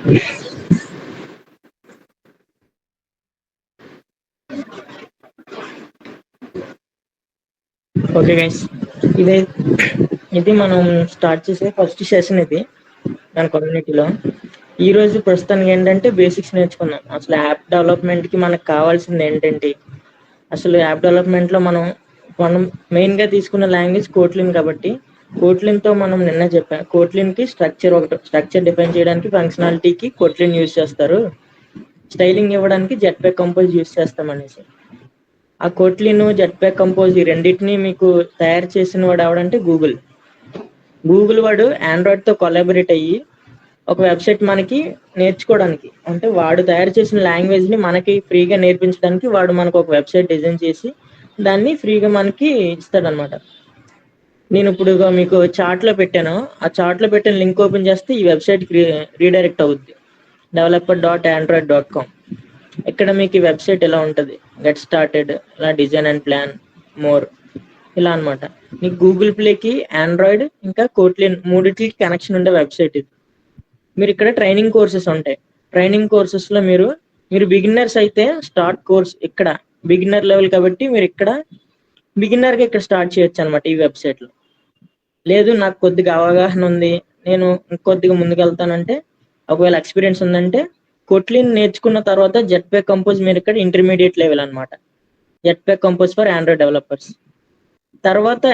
Okay guys, ఇదే ఇది మనం స్టార్ట్ చేసే ఫస్ట్ సెషన్ ఇది మన కమ్యూనిటీలో. ఈ రోజు ప్రస్తుతానికి ఏంటంటే బేసిక్స్ నేర్చుకున్నాం. అసలు యాప్ డెవలప్మెంట్ కి మనకు కావాల్సింది ఏంటంటే, అసలు యాప్ డెవలప్మెంట్ లో మనం మెయిన్ గా తీసుకున్న లాంగ్వేజ్ కోట్లిన్ కాబట్టి, కోట్లిన్ తో మనం నిన్న చెప్పాం, కోట్లిన్ కి స్ట్రక్చర్ డిఫైన్ చేయడానికి ఫంక్షనాలిటీకి కోట్లిన్ యూజ్ చేస్తారు, స్టైలింగ్ ఇవ్వడానికి జెట్ ప్యాక్ కంపోజ్ యూజ్ చేస్తాం అనేసి. ఆ కోట్లిన్ జెట్ ప్యాక్ కంపోజ్ ఈ రెండింటిని మీకు తయారు చేసిన వాడు ఎవడంటే గూగుల్ వాడు ఆండ్రాయిడ్ తో కొలాబరేట్ అయ్యి ఒక వెబ్సైట్ మనకి నేర్చుకోవడానికి, అంటే వాడు తయారు చేసిన లాంగ్వేజ్ ని మనకి ఫ్రీగా నేర్పించడానికి వాడు మనకు ఒక వెబ్సైట్ డిజైన్ చేసి దాన్ని ఫ్రీగా మనకి ఇస్తాడనమాట. నేను ఇప్పుడు మీకు చార్ట్ లో పెట్టాను, ఆ చార్ట్ లో పెట్టిన లింక్ ఓపెన్ చేస్తే ఈ వెబ్సైట్ కి రీడైరెక్ట్ అవుద్ది, developer.android.com. ఇక్కడ మీకు ఈ వెబ్సైట్ ఇలా ఉంటుంది, గెట్ స్టార్టెడ్, ఇలా డిజైన్ అండ్ ప్లాన్, మోర్, ఇలా అనమాట. మీకు గూగుల్ ప్లేకి ఆండ్రాయిడ్ ఇంకా కోట్లిన్ మూడింటికి కనెక్షన్ ఉండే వెబ్సైట్ ఇది. మీరు ఇక్కడ ట్రైనింగ్ కోర్సెస్ ఉంటాయి. ట్రైనింగ్ కోర్సెస్ లో మీరు బిగినర్స్ అయితే స్టార్ట్ కోర్స్ ఇక్కడ బిగినర్ లెవెల్ కాబట్టి మీరు ఇక్కడ బిగినర్ గా ఇక్కడ స్టార్ట్ చేయొచ్చు అనమాట ఈ వెబ్సైట్ లో. లేదు నాకు కొద్దిగా అవగాహన ఉంది, నేను ఇంకొద్దిగా ముందుకెళ్తానంటే, ఒకవేళ ఎక్స్పీరియన్స్ ఉందంటే కోట్లిన్ నేర్చుకున్న తర్వాత జెట్ ప్యాక్ కంపోజ్ మీరు ఇక్కడ ఇంటర్మీడియట్ లెవెల్ అనమాట. Jet pack compose for Android developers. తర్వాత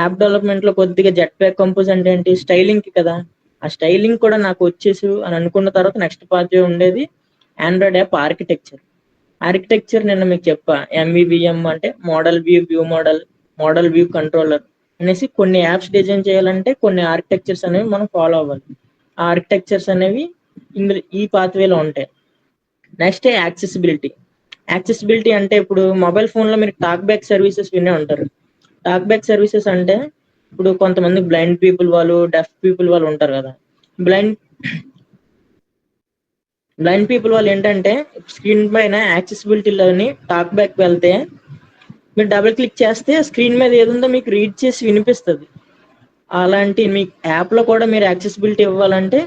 యాప్ డెవలప్మెంట్ లో కొద్దిగా జెట్ ప్యాక్ కంపోజ్ అంటే ఏంటి, స్టైలింగ్ కి కదా, ఆ స్టైలింగ్ కూడా నాకు వచ్చేసి అని అనుకున్న తర్వాత నెక్స్ట్ పార్ట్ ఉండేది ఆండ్రాయిడ్ యాప్ ఆర్కిటెక్చర్ నిన్న మీకు చెప్పా, ఎంవివిఎం అంటే model view model, model view controller అనేసి కొన్ని యాప్స్ డిజైన్ చేయాలంటే కొన్ని ఆర్కిటెక్చర్స్ అనేవి మనం ఫాలో అవ్వాలి. ఆ ఆర్కిటెక్చర్స్ అనేవి ఇందులో ఈ పాత్వేలో ఉంటాయి. నెక్స్ట్ యాక్సెసిబిలిటీ అంటే ఇప్పుడు మొబైల్ ఫోన్ లో మీరు టాక్ బ్యాక్ సర్వీసెస్ వినే ఉంటారు. టాక్ బ్యాక్ సర్వీసెస్ అంటే ఇప్పుడు కొంతమంది బ్లైండ్ పీపుల్ వాళ్ళు, డెఫ్ పీపుల్ వాళ్ళు ఉంటారు కదా. బ్లైండ్ పీపుల్ వాళ్ళు ఏంటంటే స్క్రీన్ పైన యాక్సెసిబిలిటీలోని టాక్ బ్యాక్ వెళ్తే మీరు డబుల్ క్లిక్ చేస్తే స్క్రీన్ మీద ఏదుందో మీకు రీడ్ చేసి వినిపిస్తుంది. అలాంటి మీ యాప్ లో కూడా మీరు యాక్సెసిబిలిటీ ఇవ్వాలంటే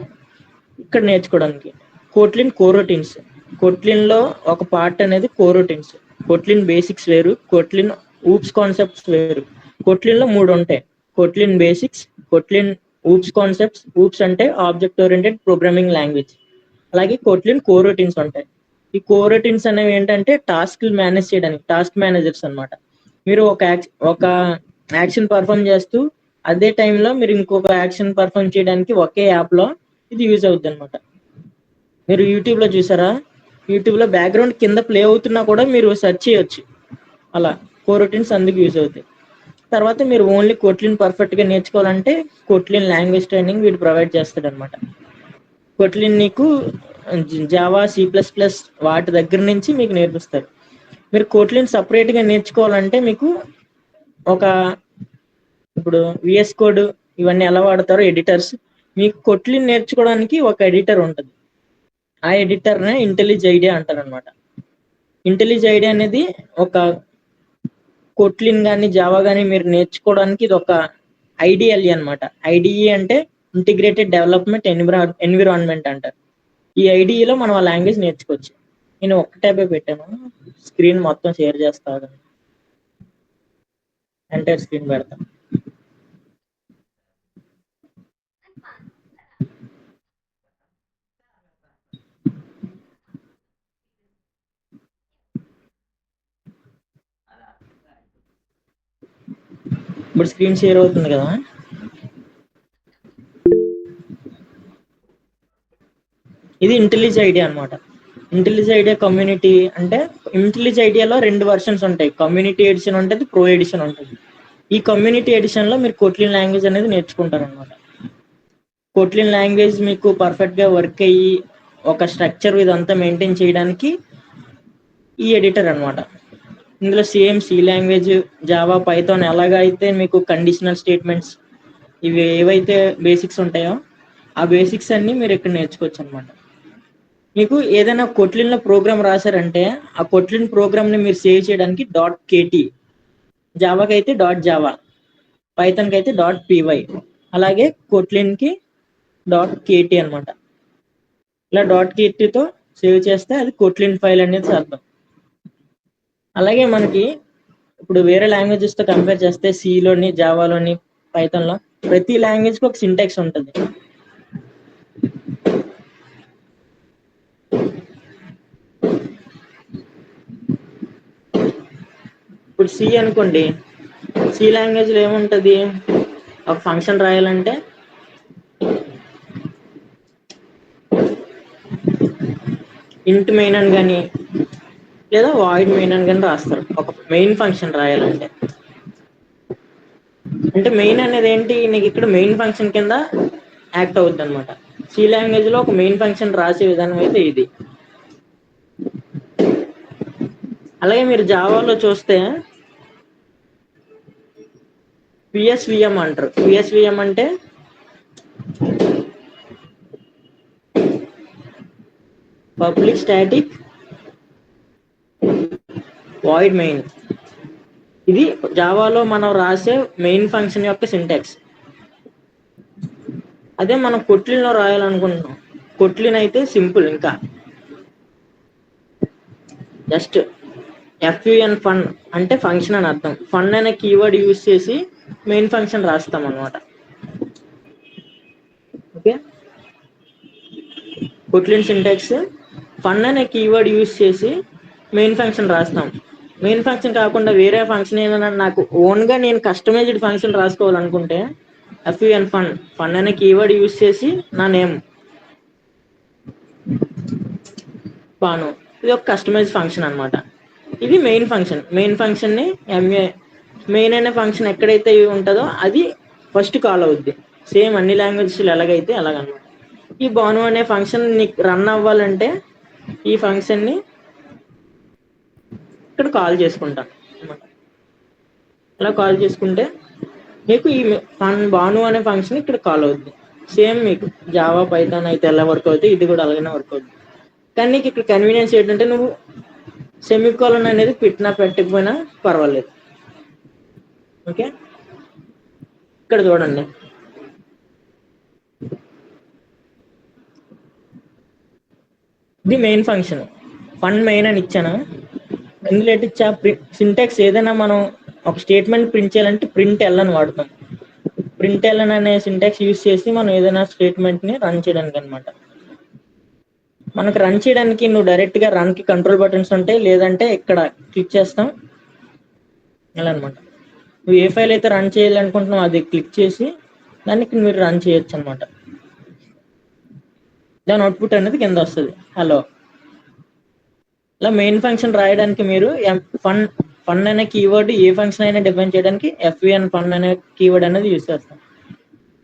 ఇక్కడ నేర్చుకోవడానికి కోట్లిన్ కోరోటీన్స్. కోట్లిన్ లో ఒక పార్ట్ అనేది కోరోటీన్స్. కోట్లిన్ బేసిక్స్ వేరు, కోట్లిన్ ఊప్స్ కాన్సెప్ట్స్ వేరు. కోట్లిన్ లో 3 ఉంటాయి, కోట్లిన్ బేసిక్స్, కోట్లిన్ ఊప్స్ కాన్సెప్ట్స్, ఊప్స్ అంటే ఆబ్జెక్ట్ ఓరియంటెడ్ ప్రోగ్రామింగ్ లాంగ్వేజ్, అలాగే కోట్లిన్ కోరోటీన్స్ ఉంటాయి. ఈ కోరోటీన్స్ అనేవి ఏంటంటే టాస్క్ మేనేజ్ చేయడానికి టాస్క్ మేనేజర్స్ అనమాట. మీరు ఒక యాక్షన్ పర్ఫామ్ చేస్తూ అదే టైంలో మీరు ఇంకొక యాక్షన్ పర్ఫామ్ చేయడానికి ఒకే యాప్ లో ఇది యూజ్ అవుతుంది అనమాట. మీరు యూట్యూబ్ లో చూసారా, యూట్యూబ్ లో బ్యాక్గ్రౌండ్ కింద ప్లే అవుతున్నా కూడా మీరు సెర్చ్ చేయొచ్చు. అలా కోరోటీన్స్ అందుకు యూజ్ అవుతాయి. తర్వాత మీరు ఓన్లీ కోట్లిన్ పర్ఫెక్ట్ గా నేర్చుకోవాలంటే కోట్లిన్ లాంగ్వేజ్ ట్రైనింగ్ వీడు ప్రొవైడ్ చేస్తాడు అనమాట. కోట్లిన్ నీకు జావా, C++ వాటి దగ్గర నుంచి మీకు నేర్పిస్తారు. మీరు కోట్లిన్ సపరేట్ గా నేర్చుకోవాలంటే మీకు ఒక ఇప్పుడు విఎస్ కోడ్ ఇవన్నీ ఎలా వాడతారో ఎడిటర్స్, మీకు కోట్లిన్ నేర్చుకోవడానికి ఒక ఎడిటర్ ఉంటుంది. ఆ ఎడిటర్ నే ఇంటెలిజ్ ఐడియా అంటారు అనమాట. ఇంటెలిజ్ ఐడియా అనేది ఒక కోట్లిన్ కానీ జావా కానీ మీరు నేర్చుకోవడానికి ఇది ఒక ఐడిఎల్ఈ అనమాట. ఐడిఈ అంటే ఇంటిగ్రేటెడ్ డెవలప్మెంట్ ఎన్విరాన్మెంట్ అంటారు. ఈ ఐడిఈలో మనం ఆ లాంగ్వేజ్ నేర్చుకోవచ్చు. నేను ఒక్క ట్యాబే పెట్టాను, స్క్రీన్ మొత్తం షేర్ చేస్తాను, ఎంటైర్ స్క్రీన్ పెడతాను. ఇప్పుడు స్క్రీన్ షేర్ అవుతుంది కదా. ఇది ఇంటెలిజ్ ఐడియా అనమాట. ఇంటెలిజ్ ఐడియా కమ్యూనిటీ అంటే ఇంటెలిజ్ ఐడియాలో 2 వర్షన్స్ ఉంటాయి, కమ్యూనిటీ ఎడిషన్ ఉంటుంది, ప్రో ఎడిషన్ ఉంటుంది. ఈ కమ్యూనిటీ ఎడిషన్ లో మీరు కోట్లిన్ లాంగ్వేజ్ అనేది నేర్చుకుంటారు అనమాట. కోట్లిన్ లాంగ్వేజ్ మీకు పర్ఫెక్ట్ గా వర్క్ అయ్యి ఒక స్ట్రక్చర్ ఇదంతా మెయింటైన్ చేయడానికి ఈ ఎడిటర్ అనమాట. ఇందులో same C language, Java, Python ఎలాగైతే మీకు కండిషనల్ స్టేట్మెంట్స్ ఇవి ఏవైతే బేసిక్స్ ఉంటాయో ఆ బేసిక్స్ అన్ని మీరు ఇక్కడ నేర్చుకోవచ్చు అనమాట. మీకు ఏదైనా కోట్లిన్ లో ప్రోగ్రామ్ రాశారంటే ఆ కోట్లిన్ ప్రోగ్రామ్ ని మీరు సేవ్ చేయడానికి .kt, జావాకి అయితే .java, పైథాన్ కి అయితే .py, అలాగే కోట్లిన్ కి .kt అనమాట. ఇలా డాట్ తో సేవ్ చేస్తే అది కొట్లిన్ ఫైల్ అనేది అర్థం. అలాగే మనకి ఇప్పుడు వేరే లాంగ్వేజెస్ తో కంపేర్ చేస్తే సిలోని, జావాలోని, పైథాన్లో ప్రతి లాంగ్వేజ్ కి ఒక సింటాక్స్ ఉంటుంది. ఇప్పుడు సి అనుకోండి, సి లాంగ్వేజ్లో ఏముంటుంది, ఒక ఫంక్షన్ రాయాలంటే ఇంట్ మెయిన్ అని కానీ లేదా వాయిడ్ మెయిన్ అని కానీ రాస్తారు ఒక మెయిన్ ఫంక్షన్ రాయాలంటే. అంటే మెయిన్ అనేది ఏంటి, నీకు ఇక్కడ మెయిన్ ఫంక్షన్ కింద యాక్ట్ అవుద్ది అనమాట. సి లాంగ్వేజ్ లో ఒక మెయిన్ ఫంక్షన్ రాసే విధానం అయితే ఇది. అలాగే మీరు జావాలో చూస్తే పిఎస్విఎం అంటారు. పిఎస్విఎం అంటే పబ్లిక్ స్టాటిక్ వాయిడ్ మెయిన్. ఇది జావాలో మనం రాసే మెయిన్ ఫంక్షన్ యొక్క సింటాక్స్. అదే మనం కొట్లిన్లో రాయాలనుకుంటున్నాం, కొట్లిన్ అయితే సింపుల్, ఇంకా జస్ట్ ఎఫ్యుఎన్ ఫన్ అంటే ఫంక్షన్ అని అర్థం. ఫన్ అనే కీవర్డ్ యూజ్ చేసి మెయిన్ ఫంక్షన్ రాస్తాం అనమాట. ఓకే, కొట్లిన్ సింటాక్స్ ఫన్ అనే కీవర్డ్ యూజ్ చేసి మెయిన్ ఫంక్షన్ రాస్తాం. మెయిన్ ఫంక్షన్ కాకుండా వేరే ఫంక్షన్ ఏదైనా నాకు ఓన్గా నేను customized function రాసుకోవాలనుకుంటే FUN fun, fun అనే కీవర్డ్ యూజ్ చేసి నా నేమ్ పాను, ఇది ఒక కస్టమైజ్ ఫంక్షన్ అనమాట. ఇది మెయిన్ ఫంక్షన్. మెయిన్ ఫంక్షన్ని ఎంఏ మెయిన్ అనే ఫంక్షన్ ఎక్కడైతే ఉంటుందో అది ఫస్ట్ కాల్ అవుద్ది. సేమ్ అన్ని లాంగ్వేజెస్లో ఎలాగైతే అలాగనమాట. ఈ బాను అనే ఫంక్షన్ నీకు రన్ అవ్వాలంటే ఈ ఫంక్షన్ని ఇక్కడ కాల్ చేసుకుంటాం అనమాట. అలా కాల్ చేసుకుంటే మీకు ఈ బాను అనే ఫంక్షన్ ఇక్కడ కాల్ అవుద్ది. సేమ్ మీకు జావా పైథాన్ అయితే ఎలా వర్క్ అవుతుంది, ఇది కూడా అలాగనే వర్క్ అవుతుంది. కానీ నీకు ఇక్కడ కన్వీనియన్స్ ఏంటంటే నువ్వు సెమికోలన్ అనేది పెట్టినా పెట్టకపోయినా పర్వాలేదు. ఓకే, ఇక్కడ చూడండి, ఇది మెయిన్ ఫంక్షన్. ఫన్ మెయిన్ అని ఇచ్చాను. ఇందులో ఇచ్చా సింటాక్స్ ఏదైనా మనం ఒక స్టేట్మెంట్ ప్రింట్ చేయాలంటే ప్రింట్ ఎల్ అని వాడతాం. ప్రింట్ ఎల్ అనే సింటాక్స్ యూజ్ చేసి మనం ఏదైనా స్టేట్మెంట్ ని రన్ చేయడానికి అనమాట. మనకు రన్ చేయడానికి నువ్వు డైరెక్ట్ గా రన్ కి కంట్రోల్ బటన్స్ ఉంటాయి, లేదంటే ఇక్కడ క్లిక్ చేస్తాం ఇలా అనమాట. నువ్వు ఏ ఫైల్ అయితే రన్ చేయాలనుకుంటున్నావు అది క్లిక్ చేసి దానికి మీరు రన్ చేయొచ్చు అనమాట. దాని అవుట్పుట్ అనేది కింద వస్తుంది హలో. ఇలా మెయిన్ ఫంక్షన్ రాయడానికి మీరు ఫన్ అనే కీవర్డ్ ఏ ఫంక్షన్ అయినా డిఫైన్ చేయడానికి ఎఫ్విఎన్ ఫన్ అనే కీవర్డ్ అనేది యూజ్ చేస్తాను.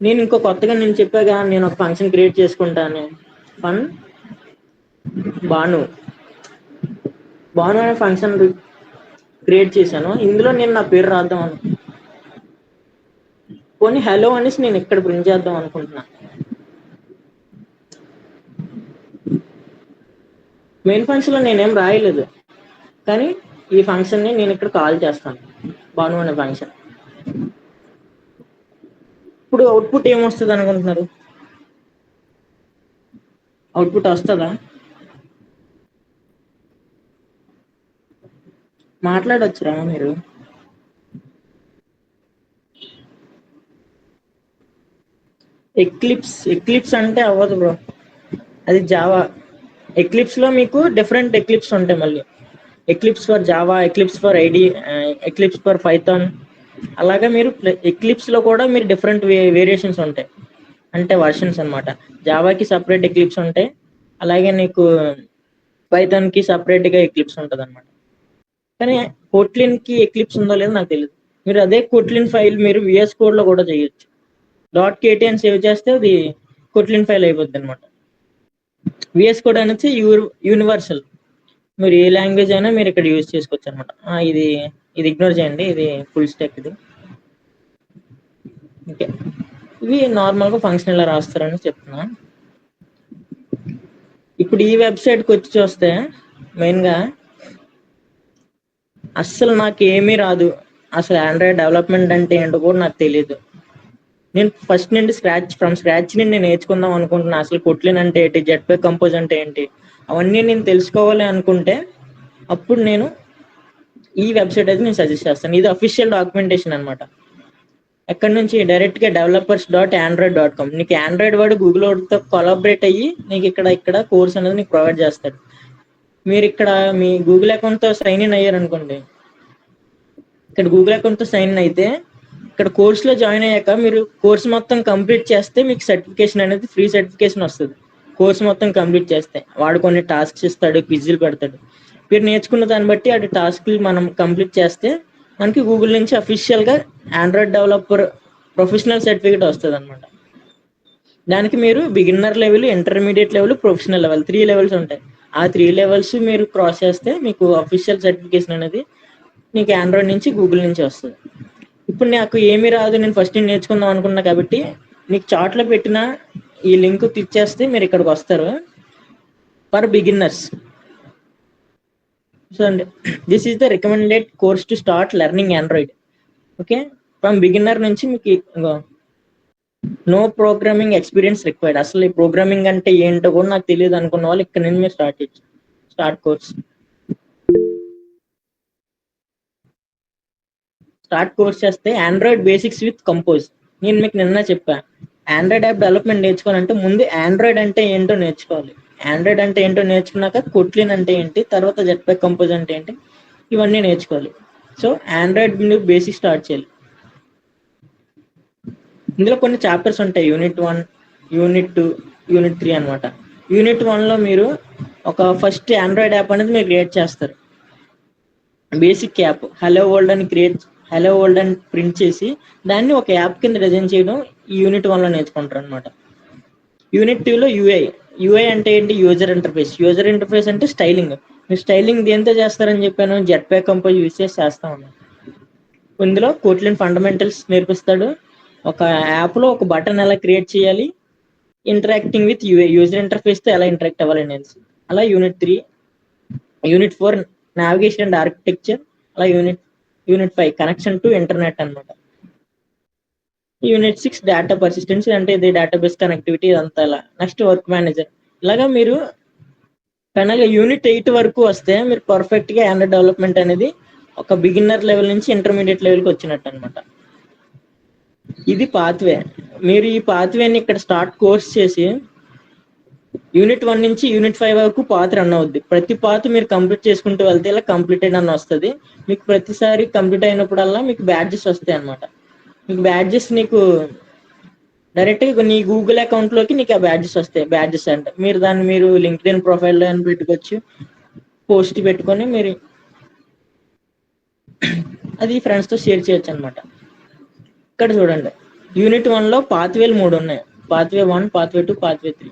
నేను ఇంకో కొత్తగా నేను చెప్పాగా, నేను ఒక ఫంక్షన్ క్రియేట్ చేసుకుంటాను, ఫన్ బాను అనే ఫంక్షన్ క్రియేట్ చేశాను. ఇందులో నేను నా పేరు రాద్దాం పోనీ హలో అనేసి నేను ఇక్కడ ప్రింట్ చేద్దాం అనుకుంటున్నా. మెయిన్ ఫంక్షన్ లో నేనేం రాయలేదు, కానీ ఈ ఫంక్షన్ ని నేను ఇక్కడ కాల్ చేస్తాను, బాను అనే ఫంక్షన్. ఇప్పుడు అవుట్పుట్ ఏమొస్తుంది అనుకుంటున్నారు? అవుట్పుట్ వస్తుందా? మాట్లాడొచ్చురా మీరు? ఎక్లిప్స్ అంటే అవ్వదు బ్రో, అది జావా. ఎక్లిప్స్ లో మీకు డిఫరెంట్ ఎక్లిప్స్ ఉంటాయి మళ్ళీ. Eclipse for Java, eclipse for ID, eclipse for Python. అలాగే మీరు ఎక్లిప్స్ లో కూడా మీరు డిఫరెంట్ వేరియేషన్స్ ఉంటాయి, అంటే వర్షన్స్ అనమాట. జావాకి సపరేట్ ఎక్లిప్స్ ఉంటాయి, అలాగే నీకు పైథాన్ కి సపరేట్ గా ఎక్లిప్స్ ఉంటుంది అనమాట. కానీ కోట్లిన్ కి ఎక్లిప్స్ ఉందో లేదో నాకు తెలియదు. మీరు అదే కోట్లిన్ ఫైల్ మీరు విఎస్ కోడ్ లో కూడా చేయొచ్చు. .kt అని సేవ్ చేస్తే అది కోట్లిన్ ఫైల్ అయిపోద్ది అనమాట. విఎస్ కోడ్ అనేది యూనివర్సల్, మీరు ఏ లాంగ్వేజ్ అయినా మీరు ఇక్కడ యూజ్ చేసుకోవచ్చు అనమాట. ఇది ఇగ్నోర్ చేయండి, ఇది ఫుల్ స్టాక్ ఇది. ఓకే, ఇవి నార్మల్గా ఫంక్షన్ ఎలా రాస్తారని చెప్తున్నా. ఇప్పుడు ఈ వెబ్సైట్కి వచ్చి చూస్తే మెయిన్గా అస్సలు నాకు ఏమీ రాదు, అసలు ఆండ్రాయిడ్ డెవలప్మెంట్ అంటే ఏంటో కూడా నాకు తెలియదు. నేను ఫస్ట్ నుండి ఫ్రమ్ స్క్రాచ్ నుండి నేను నేర్చుకుందాం అనుకుంటున్నా. అసలు కొట్లిన్ అంటే ఏంటి, జెట్ ప్యాక్ కంపోజ్ అంటే ఏంటి, అవన్నీ నేను తెలుసుకోవాలి అనుకుంటే అప్పుడు నేను ఈ వెబ్సైట్ అయితే నేను సజెస్ట్ చేస్తాను. ఇది అఫీషియల్ డాక్యుమెంటేషన్ అనమాట. ఎక్కడ నుంచి డైరెక్ట్ గా developers.android.com. నీకు ఆండ్రాయిడ్ వాడు గూగుల్ వాడితో కొలాబరేట్ అయ్యి నీకు ఇక్కడ కోర్స్ అనేది నీకు ప్రొవైడ్ చేస్తాడు. మీరు ఇక్కడ మీ గూగుల్ అకౌంట్ తో సైన్ ఇన్ అయ్యారు అనుకోండి, ఇక్కడ గూగుల్ అకౌంట్ తో సైన్ ఇన్ అయితే ఇక్కడ కోర్స్ లో జాయిన్ అయ్యాక మీరు కోర్స్ మొత్తం కంప్లీట్ చేస్తే మీకు సర్టిఫికేషన్ అనేది ఫ్రీ సర్టిఫికేషన్ వస్తుంది. కోర్స్ మొత్తం కంప్లీట్ చేస్తే వాడు కొన్ని టాస్క్స్ ఇస్తాడు, క్విజ్లు పెడతాడు. మీరు నేర్చుకున్న దాన్ని బట్టి అటు టాస్క్లు మనం కంప్లీట్ చేస్తే మనకి గూగుల్ నుంచి అఫీషియల్ గా ఆండ్రాయిడ్ డెవలపర్ ప్రొఫెషనల్ సర్టిఫికేట్ వస్తుంది అనమాట. దానికి మీరు beginner level, intermediate level, professional level 3 levels ఉంటాయి. ఆ 3 లెవెల్స్ మీరు క్రాస్ చేస్తే మీకు అఫీషియల్ సర్టిఫికేషన్ అనేది నీకు ఆండ్రాయిడ్ నుంచి గూగుల్ నుంచి వస్తుంది. ఇప్పుడు నాకు ఏమీ రాదు, నేను ఫస్ట్ నేర్చుకుందాం అనుకున్నా కాబట్టి మీకు చార్ట్ లో పెట్టిన ఈ లింక్ క్లిక్ చేస్తే మీరు ఇక్కడికి వస్తారు. ఫర్ బిగిన్నర్స్, సో అండి this is the recommended course to start learning Android. Okay, from beginner నుంచి మీకు నో ప్రోగ్రామింగ్ ఎక్స్పీరియన్స్ రిక్వైర్డ్. అసలు ఈ ప్రోగ్రామింగ్ అంటే ఏంటో కూడా నాకు తెలియదు అనుకున్న వాళ్ళు ఇక్కడ నుంచి మీరు స్టార్ట్ కోర్స్ చేస్తే ఆండ్రాయిడ్ బేసిక్స్ విత్ కంపోజ్. నేను మీకు నిన్న చెప్పా, ఆండ్రాయిడ్ యాప్ డెవలప్మెంట్ నేర్చుకోవాలంటే ముందు ఆండ్రాయిడ్ అంటే ఏంటో నేర్చుకోవాలి. ఆండ్రాయిడ్ అంటే ఏంటో నేర్చుకున్నాక కొట్లిన్ అంటే ఏంటి, తర్వాత జెట్ ప్యాక్ కంపోజ్ అంటే ఏంటి, ఇవన్నీ నేర్చుకోవాలి. సో ఆండ్రాయిడ్ బేసిక్ స్టార్ట్ చేయాలి. ఇందులో కొన్ని చాప్టర్స్ ఉంటాయి, యూనిట్ 1, యూనిట్ 2, యూనిట్ 3 అనమాట. యూనిట్ 1లో మీరు ఒక ఫస్ట్ ఆండ్రాయిడ్ యాప్ అనేది మీరు క్రియేట్ చేస్తారు. బేసిక్ యాప్ హలో వరల్డ్ అని ప్రింట్ చేసి దాన్ని ఒక యాప్ కింద డిజైన్ చేయడం ఈ యూనిట్ 1లో నేర్చుకుంటారు అనమాట. యూనిట్ 2లో యూఐ అంటే ఏంటి, యూజర్ ఇంటర్ఫేస్ అంటే స్టైలింగ్. మీరు స్టైలింగ్ దేంతో చేస్తారని చెప్పాను, జెట్ ప్యాక్ కంపోజ్ యూజ్ చేసి చేస్తా ఉన్నాను. ఇందులో కోట్లిన్ ఫండమెంటల్స్ నేర్పిస్తాడు. ఒక యాప్ లో ఒక బటన్ ఎలా క్రియేట్ చేయాలి, ఇంటరాక్టింగ్ విత్ యూజర్ ఇంటర్ఫేస్ తో ఎలా ఇంటరాక్ట్ అవ్వాలి అనేసి. అలా unit 3, unit 4 navigation and architecture, అలా యూనిట్ 5 కనెక్షన్ టు ఇంటర్నెట్ అనమాట. యూనిట్ 6 డేటా పర్సిస్టెన్సీ, అంటే ఇది డేటాబేస్ కనెక్టివిటీ, ఇదంతా అలా. Next work manager. ఇలాగా మీరు ఫైనల్గా యూనిట్ 8 వరకు వస్తే మీరు పర్ఫెక్ట్ గా ఆండ్రాయిడ్ డెవలప్మెంట్ అనేది ఒక బిగిన్నర్ లెవెల్ నుంచి ఇంటర్మీడియట్ లెవెల్కి వచ్చినట్టు అనమాట. ఇది పాత్వే. మీరు ఈ పాత్వేని ఇక్కడ స్టార్ట్ కోర్స్ చేసి యూనిట్ 1 నుంచి యూనిట్ 5 వరకు పాత్ రన్ అవుద్ది. ప్రతి పాత్ మీరు కంప్లీట్ చేసుకుంటూ వెళ్తే ఇలా కంప్లీటెడ్ అని వస్తుంది. మీకు ప్రతిసారి కంప్లీట్ అయినప్పుడల్లా మీకు బ్యాడ్జెస్ వస్తాయి అనమాట. మీకు బ్యాడ్జెస్ నీకు డైరెక్ట్గా నీ గూగుల్ అకౌంట్ లోకి నీకు ఆ బ్యాడ్జెస్ వస్తాయి. బ్యాడ్జెస్ అంటే మీరు లింక్డ్ఇన్ ప్రొఫైల్లో అని పెట్టుకోవచ్చు, పోస్ట్ పెట్టుకొని మీరు అది ఫ్రెండ్స్ తో షేర్ చేయొచ్చు అనమాట. ఇక్కడ చూడండి, యూనిట్ 1లో పాత్వేలు 3 ఉన్నాయి. Pathway 1, pathway 2, pathway 3.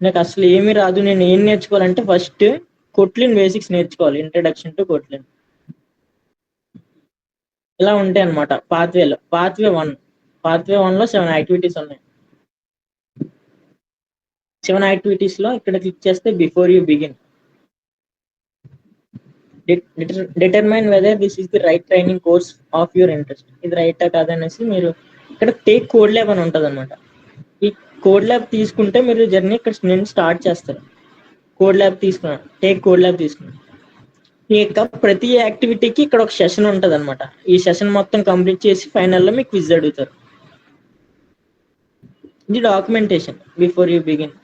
నాకు అసలు ఏమీ రాదు, నేను ఏం నేర్చుకోవాలంటే ఫస్ట్ కొట్లిన్ బేసిక్స్ నేర్చుకోవాలి, ఇంట్రడక్షన్ టు కొట్లిన్. ఇలా ఉంటాయి అనమాట పాత్వేలో. పాత్వే 1లో 7 యాక్టివిటీస్ ఉన్నాయి. 7 యాక్టివిటీస్ లో ఇక్కడ క్లిక్ చేస్తే before you begin determine whether this is the right training course of your interest. ఇది రైటా కాదనేసి మీరు ఇక్కడ టేక్ కోడ్ ల్యాబ్ అని ఉంటుంది అనమాట. ఈ కోడ్ ల్యాబ్ తీసుకుంటే మీరు జర్నీ ఇక్కడ నేను స్టార్ట్ చేస్తారు. కోడ్ ల్యాబ్ తీసుకున్నాను, టేక్ కోడ్ ల్యాబ్ తీసుకున్నాను. ఈ యొక్క ప్రతి యాక్టివిటీకి ఇక్కడ ఒక సెషన్ ఉంటుంది అనమాట. ఈ సెషన్ మొత్తం కంప్లీట్ చేసి ఫైనల్లో మీకు క్విజ్ అడుగుతారు. ఇది డాక్యుమెంటేషన్ బిఫోర్ యూ బిగిన్.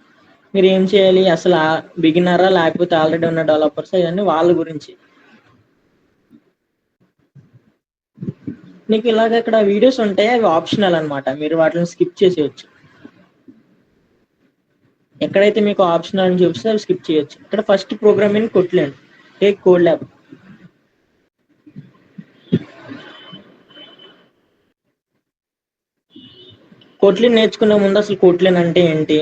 మీరు ఏం చేయాలి, అసలు బిగినరా లేకపోతే ఆల్రెడీ ఉన్న డెవలపర్స్, ఇవన్నీ వాళ్ళ గురించి. నీకు ఇలాగ ఇక్కడ వీడియోస్ ఉంటాయి, అవి ఆప్షనల్ అనమాట, మీరు వాటిని స్కిప్ చేసేయచ్చు. ఎక్కడైతే మీకు ఆప్షనల్ అని చూపిస్తే అవి స్కిప్ చేయొచ్చు. ఇక్కడ first programming Kotlin, take code lab. Kotlin నేర్చుకునే ముందు అసలు కోట్లిన్ అంటే ఏంటి,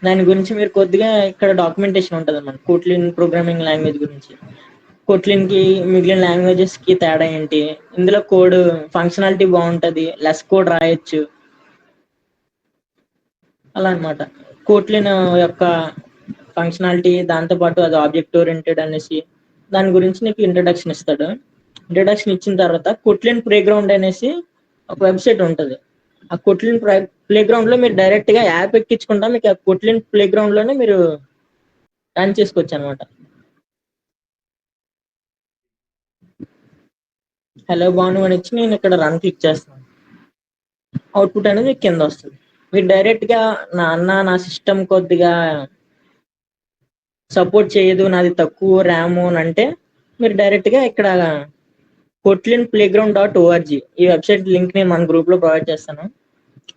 దాని గురించి మీరు కొద్దిగా ఇక్కడ డాక్యుమెంటేషన్ ఉంటుంది అన్నమాట. కోట్లిన్ ప్రోగ్రామింగ్ లాంగ్వేజ్ గురించి, కోట్లిన్ కి మిగిలిన లాంగ్వేజెస్ కి తేడా ఏంటి, ఇందులో కోడ్ ఫంక్షనాలిటీ బాగుంటది, లెస్ కోడ్ రాయొచ్చు, అలా అనమాట. కోట్లిన్ యొక్క ఫంక్షనాలిటీ, దాంతోపాటు అది ఆబ్జెక్ట్ ఓరియంటెడ్ అనేసి దాని గురించి నీకు ఇంట్రడక్షన్ ఇస్తాడు. ఇంట్రడక్షన్ ఇచ్చిన తర్వాత కోట్లిన్ ప్లే గ్రౌండ్ అనేసి ఒక వెబ్సైట్ ఉంటుంది. ఆ కొట్లిన్ ప్లే గ్రౌండ్ లో మీరు డైరెక్ట్ గా యాప్ ఎక్కించుకుంటా మీకు ఆ కొట్లిన్ ప్లే గ్రౌండ్ లోనే మీరు రన్ చేసుకోవచ్చు అనమాట. హలో బాను అని ఇచ్చి నేను ఇక్కడ రన్ క్లిక్ చేస్తాను. అవుట్పుట్ అనేది మీకు కింద వస్తుంది. మీరు డైరెక్ట్ గా నా సిస్టమ్ కొద్దిగా సపోర్ట్ చేయదు, నాది తక్కువ ర్యామ్ అని అంటే మీరు డైరెక్ట్ గా ఇక్కడ కొట్లిన్ ప్లే గ్రౌండ్ .org ఈ వెబ్సైట్ లింక్ నేను మన గ్రూప్ లో ప్రొవైడ్ చేస్తాను.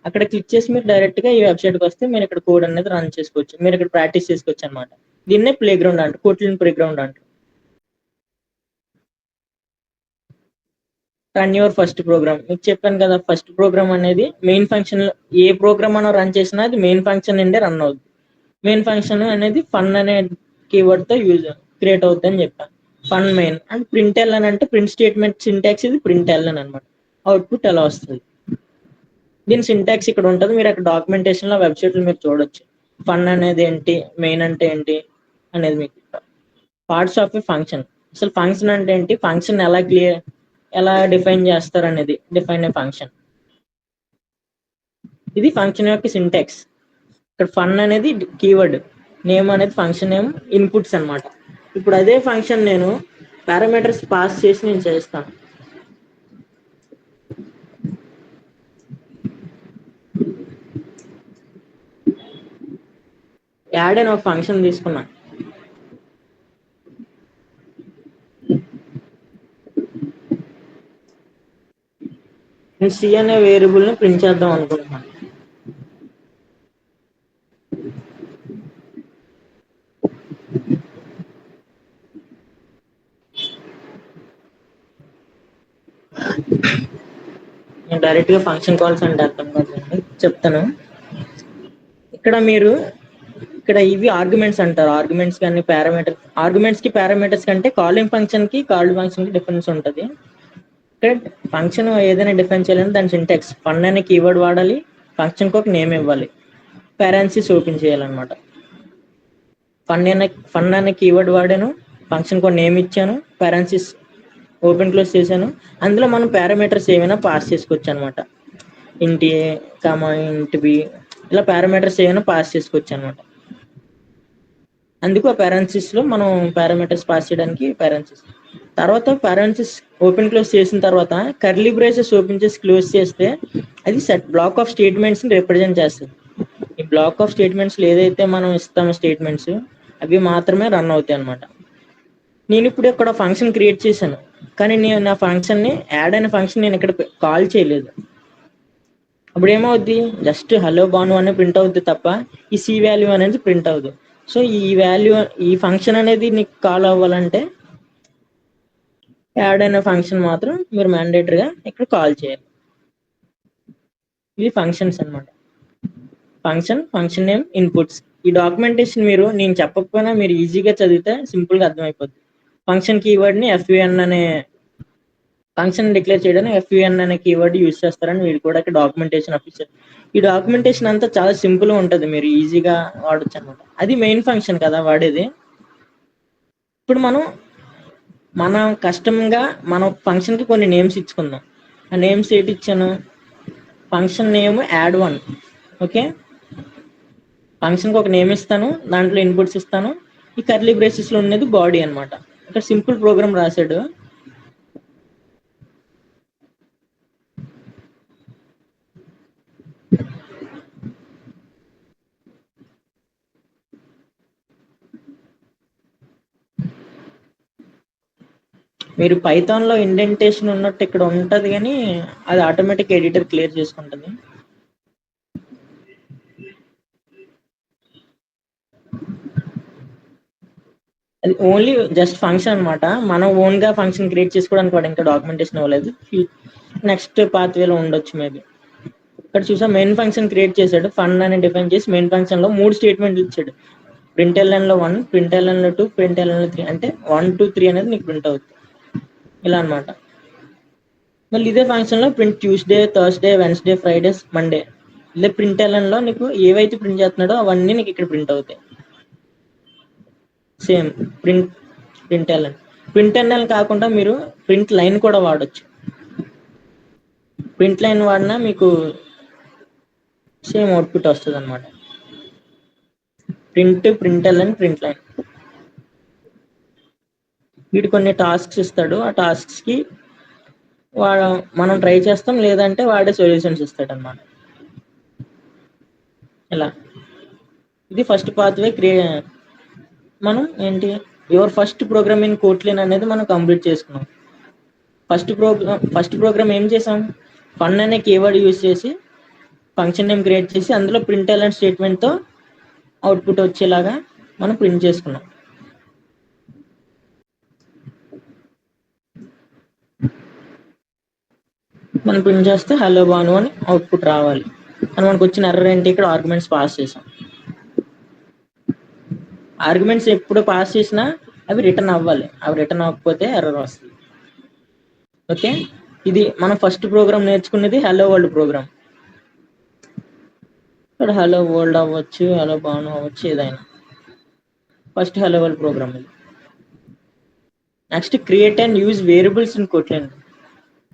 అక్కడ క్లిక్ చేసి మీరు డైరెక్ట్ గా ఈ వెబ్సైట్కి వస్తే మీరు ఇక్కడ కోడ్ అనేది రన్ చేసుకోవచ్చు, మీరు ఇక్కడ ప్రాక్టీస్ చేసుకోవచ్చు అనమాట. దీన్నే ప్లే గ్రౌండ్ అంటారు, కొట్లిన్ ప్లే గ్రౌండ్ అంటారు. రన్ యువర్ ఫస్ట్ ప్రోగ్రామ్ మీకు చెప్పాను కదా, ఫస్ట్ ప్రోగ్రామ్ అనేది మెయిన్ ఫంక్షన్. ఏ ప్రోగ్రామ్ మనం రన్ చేసినా అది మెయిన్ ఫంక్షన్ నుండే రన్ అవుతుంది. మెయిన్ ఫంక్షన్ అనేది ఫన్ అనే కీవర్డ్ తో క్రియేట్ అవుతుంది అని చెప్పాను. Fun main and print L అని అంటే ప్రింట్ స్టేట్మెంట్ సింటాక్స్ ఇది ప్రింట్ ఎల్ అని అనమాట. అవుట్పుట్ ఎలా వస్తుంది, దీని సింటాక్స్ ఇక్కడ ఉంటుంది. మీరు అక్కడ డాక్యుమెంటేషన్ లో వెబ్సైట్ మీరు చూడొచ్చు. ఫన్ అనేది ఏంటి, మెయిన్ అంటే ఏంటి అనేది మీకు పార్ట్స్ ఆఫ్ ఎ ఫంక్షన్. అసలు ఫంక్షన్ అంటే ఏంటి, ఫంక్షన్ ఎలా డిఫైన్ చేస్తారు అనేది డిఫైన్ ఏ ఫంక్షన్. ఇది ఫంక్షన్ యొక్క సింటాక్స్. ఇక్కడ ఫన్ అనేది కీవర్డ్, నేమ్ అనేది ఫంక్షన్ నేమ్, ఇన్పుట్స్ అనమాట. ఇప్పుడు అదే ఫంక్షన్ నేను పారామీటర్స్ పాస్ చేసి నేను చేస్తాను. యాడ్ అని ఒక ఫంక్షన్ తీసుకున్నా. నేను సి అనే వేరియబుల్ ని ప్రింట్ చేద్దాం అనుకుంటున్నాను. నేను డైరెక్ట్ గా ఫంక్షన్ కాల్స్ అంటే అర్థం కాదండి, చెప్తాను. ఇక్కడ మీరు ఇక్కడ ఇవి ఆర్గ్యుమెంట్స్ అంటారు. ఆర్గ్యుమెంట్స్ కానీ పారామీటర్, ఆర్గ్యుమెంట్స్ కి పారామీటర్స్ కంటే కాలింగ్ ఫంక్షన్ కి కాల్డ్ ఫంక్షన్ కి డిఫరెన్స్ ఉంటుంది. ఇక్కడ ఫంక్షన్ ఏదైనా డిఫైన్ చేయాలంటే దాని సింటాక్స్ ఫన్ అనే కీవర్డ్ వాడాలి, ఫంక్షన్ కి ఒక నేమ్ ఇవ్వాలి, పారాన్సిస్ ఓపెన్ చేయాలన్నమాట. ఫన్ అనే కీవర్డ్ వాడాను, ఫంక్షన్ కి నేమ్ ఇచ్చాను, పారాన్సిస్ ఓపెన్ క్లోజ్ చేశాను. అందులో మనం పారామీటర్స్ ఏమైనా పాస్ చేసుకోవచ్చు అనమాట. ఇంట్ ఏ కామా ఇంట్ బి ఇలా పారామీటర్స్ ఏమైనా పాస్ చేసుకోవచ్చు అనమాట. అందుకు ఆ పారాన్సిస్ లో మనం పారామీటర్స్ పాస్ చేయడానికి పారాన్సిస్. తర్వాత పారాన్సిస్ ఓపెన్ క్లోజ్ చేసిన తర్వాత కర్లీ బ్రేసెస్ ఓపెన్ చేసి క్లోజ్ చేస్తే అది సెట్ బ్లాక్ ఆఫ్ స్టేట్మెంట్స్ ని రిప్రజెంట్ చేస్తుంది. ఈ బ్లాక్ ఆఫ్ స్టేట్మెంట్స్ ఏదైతే మనం ఇస్తామో స్టేట్మెంట్స్ అవి మాత్రమే రన్ అవుతాయి అనమాట. నేను ఇప్పుడు ఇక్కడ ఫంక్షన్ క్రియేట్ చేశాను, కానీ నేను నా ఫంక్షన్ ని యాడ్ అయిన ఫంక్షన్ నేను ఇక్కడ కాల్ చేయలేదు. అప్పుడు ఏమవుద్ది, జస్ట్ హలో బాను అనే ప్రింట్ అవుద్ది తప్ప ఈ సి వాల్యూ అనేది ప్రింట్ అవ్వదు. సో ఈ వాల్యూ, ఈ ఫంక్షన్ అనేది నీకు కాల్ అవ్వాలంటే యాడ్ అయిన ఫంక్షన్ మాత్రం మీరు మ్యాండేటరీగా ఇక్కడ కాల్ చేయాలి. ఇది ఫంక్షన్స్ అనమాట. Function name, inputs. ఈ డాక్యుమెంటేషన్ మీరు నేను చెప్పకపోయినా మీరు ఈజీగా చదివితే సింపుల్ గా అర్థమైపోద్ది. ఫంక్షన్ కీవర్డ్ ని ఎఫ్యుఎన్ అనే ఫంక్షన్ డిక్లేర్ చేయడానికి ఎఫ్యుఎన్ అనే కీవర్డ్ యూజ్ చేస్తారని మీరు కూడా డాక్యుమెంటేషన్ ఆఫీసర్. ఈ డాక్యుమెంటేషన్ అంతా చాలా సింపుల్ గా ఉంటుంది, మీరు ఈజీగా వాడచ్చు అనమాట. అది మెయిన్ ఫంక్షన్ కదా వాడేది. ఇప్పుడు మనం కష్టంగా మన ఫంక్షన్ కి కొన్ని నేమ్స్ ఇచ్చుకుందాం. ఆ నేమ్స్ ఏంటి ఇచ్చాను, function name add one. Okay, function కి ఒక నేమ్ ఇస్తాను, దాంట్లో ఇన్పుట్స్ ఇస్తాను. ఈ కర్లీ బ్రేసెస్ లో ఉన్నది బాడీ అనమాట. ఇక్కడ సింపుల్ ప్రోగ్రామ్ రాశాడు. మీరు పైథాన్ లో ఇండెంటేషన్ ఉన్నట్టు ఇక్కడ ఉంటది, కానీ అది ఆటోమేటిక్ ఎడిటర్ క్లియర్ చేసుకుంటుంది. అది ఓన్లీ జస్ట్ ఫంక్షన్ అనమాట. మనం ఓన్ గా ఫంక్షన్ క్రియేట్ చేసుకోవడానికి వాడు ఇంకా డాక్యుమెంటేషన్ ఇవ్వలేదు. నెక్స్ట్ పాత్ వేలో ఉండొచ్చు మేబీ. ఇక్కడ చూసా మెయిన్ ఫంక్షన్ క్రియేట్ చేశాడు, ఫన్ అని డిఫైన్ చేసి మెయిన్ ఫంక్షన్ లో 3 స్టేట్మెంట్లు ఇచ్చాడు. ప్రింట్ ఎల్ఎన్ లో 1, ప్రింట్ ఎల్ఎన్ లో 2, ప్రింట్ ఎల్ఎన్ లో 3. అంటే 1 2 3 అనేది నీకు ప్రింట్ అవుతుంది ఇలా అనమాట. మళ్ళీ ఇదే ఫంక్షన్ లో print Tuesday, Thursday, Wednesday, Friday, Monday. ఇదే ప్రింట్ ఎల్ఎన్ లో నీకు ఏవైతే ప్రింట్ చేస్తున్నాడో అవన్నీ నీకు ఇక్కడ ప్రింట్ అవుతాయి. సేమ్ ప్రింట్ ఎల్ఎన్ కాకుండా మీరు ప్రింట్ లైన్ కూడా వాడచ్చు. ప్రింట్ లైన్ వాడినా మీకు సేమ్ అవుట్పుట్ వస్తుంది అనమాట. Print, println and print line. వీడు కొన్ని టాస్క్స్ ఇస్తాడు, ఆ టాస్క్స్కి మనం ట్రై చేస్తాం, లేదంటే వాడే సొల్యూషన్స్ ఇస్తాడు అనమాట. ఇలా ఇది ఫస్ట్ పాత్వే మనం ఏంటి యువర్ ఫస్ట్ ప్రోగ్రామ్ ఇన్ కోట్లిన్ అనేది మనం కంప్లీట్ చేసుకున్నాం. ఫస్ట్ ప్రోగ్రామ్ ఏం చేసాం, ఫన్ అనే కీవర్డ్ యూజ్ చేసి ఫంక్షన్ నేమ్ క్రియేట్ చేసి అందులో ప్రింట్ ఎలెంట్ స్టేట్మెంట్తో అవుట్పుట్ వచ్చేలాగా మనం ప్రింట్ చేసుకున్నాం. మనం ప్రింట్ చేస్తే హలో బాను అని అవుట్పుట్ రావాలి. అని మనకు వచ్చిన ఎర్రర్ ఏంటి, ఇక్కడ ఆర్గ్యుమెంట్స్ పాస్ చేసాం. ఆర్గ్యుమెంట్స్ ఎప్పుడు పాస్ చేసినా అవి రిటర్న్ అవ్వాలి, అవి రిటర్న్ అవ్వకపోతే ఎర్రర్ వస్తుంది. ఓకే, ఇది మనం ఫస్ట్ ప్రోగ్రామ్ నేర్చుకునేది హలో వరల్డ్ ప్రోగ్రామ్. ఇక్కడ హలో వరల్డ్ అవ్వచ్చు, హలో బాను అవ్వచ్చు, ఏదైనా. ఫస్ట్ హలో వరల్డ్ ప్రోగ్రామ్ ఇది. Next create and use variables in Kotlin.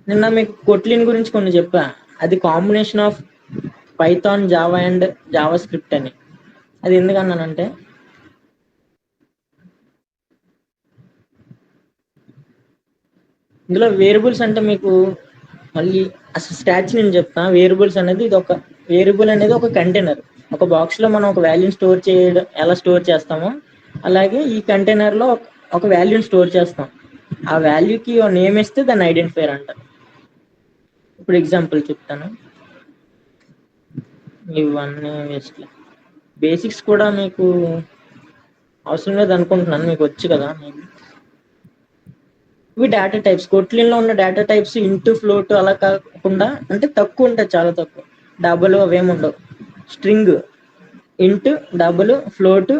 నిన్న మీకు కొట్లిన్ గురించి కొన్ని చెప్పా, అది combination of Python, Java and JavaScript అని. అది ఎందుకన్నానంటే ఇందులో వేరియబుల్స్ అంటే మీకు మళ్ళీ అసలు స్టాట్స్ నేను చెప్తా. వేరియబుల్స్ అనేది వేరియబుల్ అనేది ఒక కంటైనర్. ఒక బాక్స్లో మనం ఒక వాల్యూని స్టోర్ చేయడం ఎలా స్టోర్ చేస్తామో అలాగే ఈ కంటైనర్లో ఒక వాల్యూని స్టోర్ చేస్తాం. ఆ వాల్యూకి నేమ్ ఇస్తే దాన్ని ఐడెంటిఫైర్ అంటారు. ఇప్పుడు ఎగ్జాంపుల్ చెప్తాను, ఇవన్నీ వేస్ట్. బేసిక్స్ కూడా మీకు అవసరం లేదు అనుకుంటున్నాను, మీకు వచ్చు కదా. ఇవి డేటా టైప్స్. కొట్లిన్లో ఉన్న డేటా టైప్స్ ఇంటూ, ఫ్లోట్ అలా కాకుండా, అంటే తక్కువ ఉంటాయి, చాలా తక్కువ. డబుల్ అవేమి ఉండవు. String, into, double, float,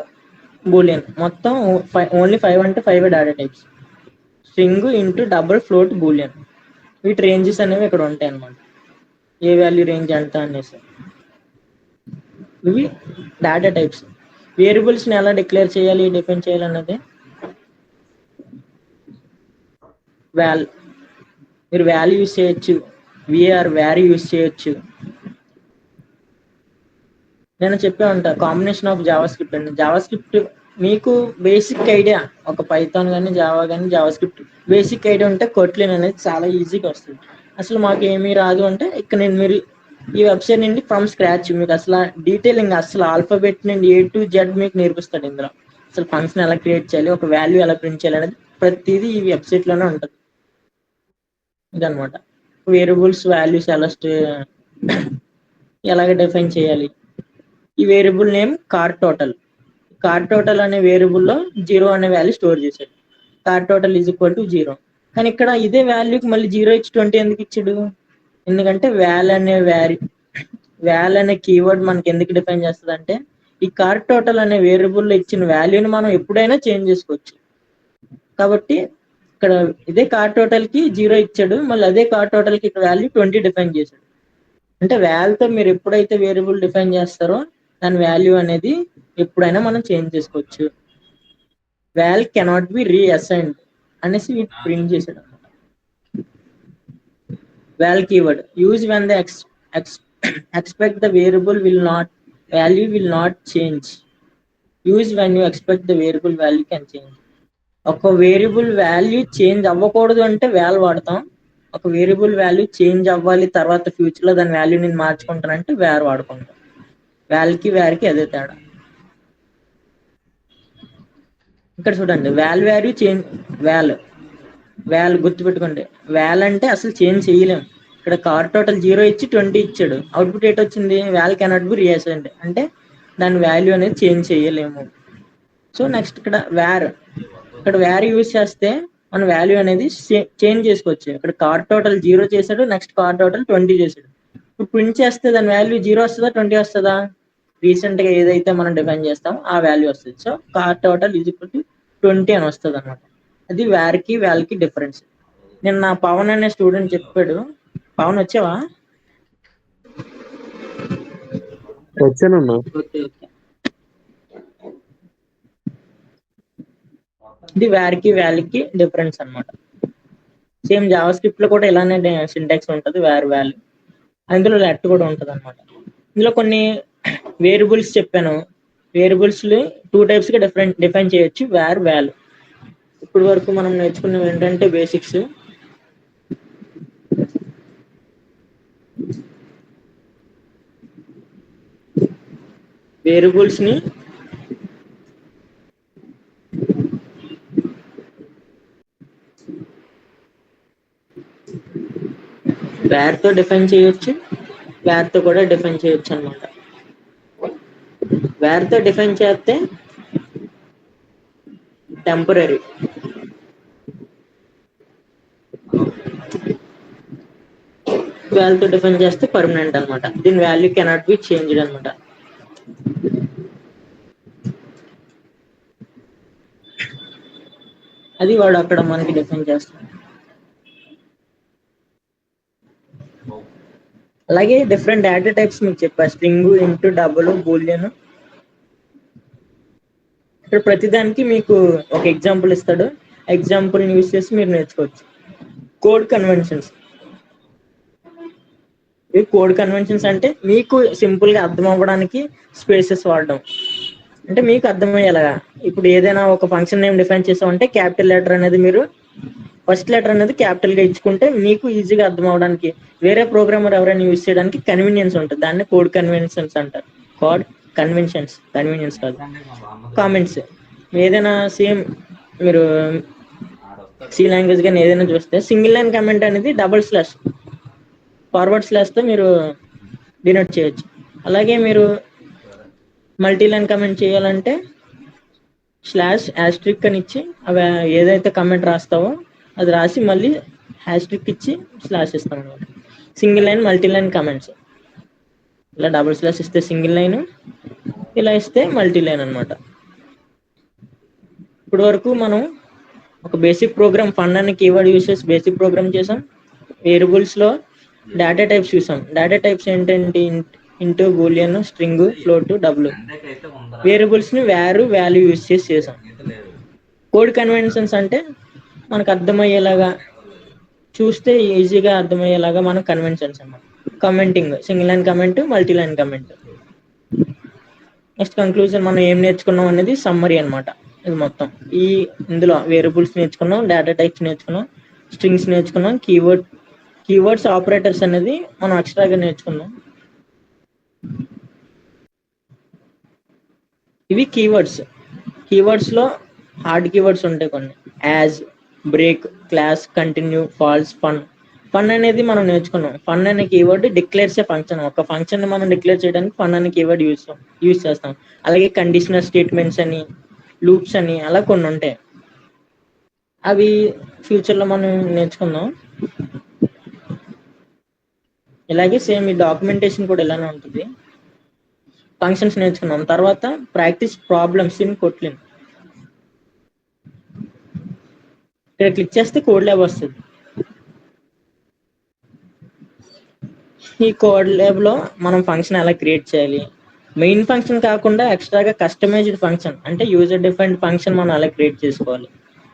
Boolean, మొత్తం ఓన్లీ 5 అంటే 5 data types. String, into, double, float, Boolean. వీటి రేంజెస్ అనేవి ఇక్కడ ఉంటాయి అన్నమాట, ఏ వాల్యూ రేంజ్ ఎంత అనేసి. ఇవి డేటా టైప్స్. వేరియబుల్స్ని ఎలా డిక్లేర్ చేయాలి, డిఫైన్ చేయాలి అన్నది మీరు వాల్యూ యూస్ చేయొచ్చు, వాల్యూ యూస్ చేయొచ్చు. నేను చెప్పే ఉంటా కాంబినేషన్ ఆఫ్ జావా స్క్రిప్ట్ అండి. జావా స్క్రిప్ట్ మీకు బేసిక్ ఐడియా, ఒక పైథాన్ కానీ జావా కానీ జావా స్క్రిప్ట్ బేసిక్ ఐడియా ఉంటే కొట్లిన్ అనేది చాలా ఈజీగా వస్తుంది. అసలు మాకు ఏమీ రాదు అంటే ఇక్కడ మీరు ఈ వెబ్సైట్ నుండి ఫ్రమ్ స్క్రాచ్ మీకు అసలు డీటెయిలింగ్, అసలు ఆల్ఫాబెట్ నుండి A to Z మీకు నేర్పిస్తాడు ఇందులో. అసలు ఫంక్షన్ ఎలా క్రియేట్ చేయాలి, ఒక వాల్యూ ఎలా ప్రింట్ చేయాలి అనేది ప్రతిదీ ఈ వెబ్సైట్లోనే ఉంటుంది. ఇదనమాట వేరియబుల్స్, వాల్యూస్ ఎలాగ డిఫైన్ చేయాలి. ఈ వేరియబుల్ నేమ్ కార్ టోటల్ అనే వేరియబుల్లో 0 అనే వాల్యూ స్టోర్ చేశాడు. Car total is equal to 0. కానీ ఇక్కడ ఇదే వాల్యూకి మళ్ళీ 0 ఇచ్చి 20 ఎందుకు ఇచ్చాడు, ఎందుకంటే వాల్ అనే కీవర్డ్ మనకి ఎందుకు డిఫైన్ చేస్తుంది అంటే ఈ కార్ టోటల్ అనే వేరియబుల్లో ఇచ్చిన వాల్యూని మనం ఎప్పుడైనా చేంజ్ చేసుకోవచ్చు. కాబట్టి ఇక్కడ ఇదే కార్ టోటల్ కి 0 ఇచ్చాడు, మళ్ళీ అదే కార్ టోటల్ కి ఇక్కడ వాల్యూ 20 డిఫైన్ చేశాడు. అంటే వాల్యూతో మీరు ఎప్పుడైతే వేరియబుల్ డిఫైన్ చేస్తారో దాని వాల్యూ అనేది ఎప్పుడైనా మనం చేంజ్ చేసుకోవచ్చు. వాల్ కెనాట్ బి రీఅసైన్డ్ అనేసి ప్రింట్ చేశాడు అనమాట. Wall keyword use when the expect the value will not change. Use when you expect the variable value can change. ఒక వేరియబుల్ వాల్యూ చేంజ్ అవ్వకూడదు అంటే వాల్ వాడతాం. ఒక వేరియబుల్ వాల్యూ చేంజ్ అవ్వాలి, తర్వాత ఫ్యూచర్ లో దాని వాల్యూ నేను మార్చుకుంటానంటే వేర్ వాడుకుంటాం. వాల్కి అదే తేడా. ఇక్కడ చూడండి, వాల్యూ చేంజ్, వాల్ గుర్తుపెట్టుకోండి. వాల్ అంటే అసలు చేంజ్ చేయలేము. ఇక్కడ కార్ టోటల్ 0 ఇచ్చి 20 ఇచ్చాడు, అవుట్పుట్ ఏంటి వచ్చింది, వాల్ కెనాట్ బి రీఅసైన్డ్, అంటే దాని వాల్యూ అనేది చేంజ్ చేయలేము. సో నెక్స్ట్ ఇక్కడ వార్ యూజ్ చేస్తే మన వాల్యూ అనేది చేంజ్ చేసుకోవచ్చు. ఇక్కడ కార్ టోటల్ 0 చేశాడు, నెక్స్ట్ కార్ టోటల్ 20 చేశాడు. ఇప్పుడు ప్రింట్ చేస్తే దాని వాల్యూ 0 వస్తుందా 20 వస్తుందా, రీసెంట్ గా ఏదైతే మనం డిఫైన్ చేస్తామో ఆ వాల్యూ వస్తుంది. So car total is equal to 20 అని వస్తుంది అనమాట. అది వాల్కి డిఫరెన్స్. నిన్న పవన్ అనే స్టూడెంట్ చెప్పాడు. పవన్ వచ్చావా? వచ్చానన్నా. ఓకే. ఇది వాల్కి డిఫరెన్స్ అనమాట. సేమ్ జావా స్క్రిప్ట్ లో కూడా ఇలానే సింటాక్స్ ఉంటుంది, వాల్యూ. అందులో లెట్ కూడా ఉంటుంది అనమాట. ఇందులో కొన్ని వేరియబుల్స్ చెప్పాను. వేరియబుల్స్ 2 టైప్స్ గా డిఫైన్ చేయొచ్చు, వేర్ వాల్. ఇప్పుడు వరకు మనం నేర్చుకున్నవి ఏంటంటే బేసిక్స్. వేరియబుల్స్ ని వేర్ తో డిఫైన్ చేయొచ్చు, వేర్ తో కూడా డిఫైన్ చేయొచ్చు అనమాట. వేర్ తో డిఫైన్ చేస్తే టెంపరరీ, వాల్యూ డిఫైన్ చేస్తే పర్మనెంట్ అనమాట. దీని వాల్యూ కెనాట్ బి చేంజ్డ్ అనమాట. అది వాడు అక్కడ మనకి డిఫైన్ చేస్తాడు. అలాగే డిఫరెంట్ డేటా టైప్స్ మీకు చెప్పా, స్ట్రింగ్, ఇంట్, డబుల్, బూలియన్. ఇక్కడ ప్రతిదానికి మీకు ఒక ఎగ్జాంపుల్ ఇస్తాడు. ఎగ్జాంపుల్ యూజ్ చేసి మీరు నేర్చుకోవచ్చు. Code conventions. ఈ కోడ్ కన్వెన్షన్స్ అంటే మీకు సింపుల్ గా అర్థం అవ్వడానికి స్పేసెస్ వాడడం. అంటే మీకు అర్థమయ్యేలాగా, ఇప్పుడు ఏదైనా ఒక ఫంక్షన్ నేమ్ డిఫైన్ చేసామంటే క్యాపిటల్ లెటర్ అనేది మీరు ఫస్ట్ లెటర్ అనేది క్యాపిటల్ గా ఇచ్చుకుంటే మీకు ఈజీగా అర్థం అవడానికి, వేరే ప్రోగ్రామర్ ఎవరైనా యూజ్ చేయడానికి కన్వీనియన్స్ ఉంటుంది. దాన్ని కోడ్ కన్వెన్షన్స్ అంటారు. కోడ్ కన్వీనియన్స్ కాదు, కామెంట్స్. ఏదైనా సేమ్ మీరు సి లాంగ్వేజ్ కానీ ఏదైనా చూస్తే సింగిల్ లైన్ కమెంట్ అనేది డబుల్ స్లాష్, ఫార్వర్డ్ స్లాష్ తో మీరు డినోట్ చేయొచ్చు. అలాగే మీరు మల్టీ లైన్ కమెంట్ చేయాలంటే స్లాష్ యాస్ట్రిక్ అని ఇచ్చి అవి ఏదైతే కమెంట్ రాస్తావో అది రాసి మళ్ళీ హ్యాస్ట్రిక్ ఇచ్చి స్లాష్ ఇస్తాం అనమాట. Single line, multi line comments. ఇలా డబుల్ స్లాష్ ఇస్తే సింగిల్ లైన్, ఇలా ఇస్తే మల్టీ లైన్ అనమాట. ఇప్పుడు వరకు మనం ఒక బేసిక్ ప్రోగ్రామ్ ఫండ్ అనే కీవర్డ్ యూస్ చేసి బేసిక్ ప్రోగ్రామ్ చేసాం. వేరియబుల్స్ లో డేటా టైప్స్ చూసాం. డేటా టైప్స్ ఏంటంటే into, Boolean, string, float, double. Variables ని వాల్యూ యూస్ చేసి చేసాం. కోడ్ కన్వెన్షన్స్ అంటే మనకు అర్థమయ్యేలాగా, చూస్తే ఈజీగా అర్థమయ్యేలాగా మన కన్వెన్షన్స్ అన్నమాట. Commenting, single line comment, multi line comment. Next conclusion, మనం ఏం నేర్చుకున్నాం అనేది సమ్మరీ అన్నమాట. ఇది మొత్తం ఇందులో వేరియబుల్స్ నేర్చుకున్నాం, డేటా టైప్స్ నేర్చుకున్నాం, స్ట్రింగ్స్ నేర్చుకున్నాం, కీవర్డ్స్, ఆపరేటర్స్ అనేది మనం ఎక్స్ట్రాగా నేర్చుకున్నాం. ఇవి కీవర్డ్స్ లో హార్డ్ కీవర్డ్స్ ఉంటాయి కొన్ని, as, break, class, continue, false, fun అనేది మనం నేర్చుకున్నాం. ఫన్ అనే కీవర్డ్ డిక్లేర్స్ ఏ ఫంక్షన్. ఒక ఫంక్షన్ ని మనం డిక్లేర్ చేయడానికి ఫన్ అనే కీవర్డ్ యూజ్ చేస్తాం. అలాగే కండిషనల్ స్టేట్మెంట్స్ అని, లూప్స్ అని, అలా కొన్ని ఉంటాయి. అవి ఫ్యూచర్ లో మనం నేర్చుకుందాం. ఇలాగే సేమ్ ఈ డాక్యుమెంటేషన్ కూడా ఇలానే ఉంటుంది. ఫంక్షన్స్ నేర్చుకున్నాం. తర్వాత ప్రాక్టీస్ ప్రాబ్లమ్స్ ఇన్ కొట్లిన్. ఇక్కడ క్లిక్ చేస్తే కోడ్ ల్యాబ్ వస్తుంది. ఈ కోడ్ ల్యాబ్ లో మనం ఫంక్షన్ ఎలా క్రియేట్ చేయాలి, మెయిన్ ఫంక్షన్ కాకుండా ఎక్స్ట్రాగా కస్టమైజ్డ్ ఫంక్షన్ అంటే యూజర్ డిఫైన్డ్ ఫంక్షన్ మనం ఎలా క్రియేట్ చేసుకోవాలి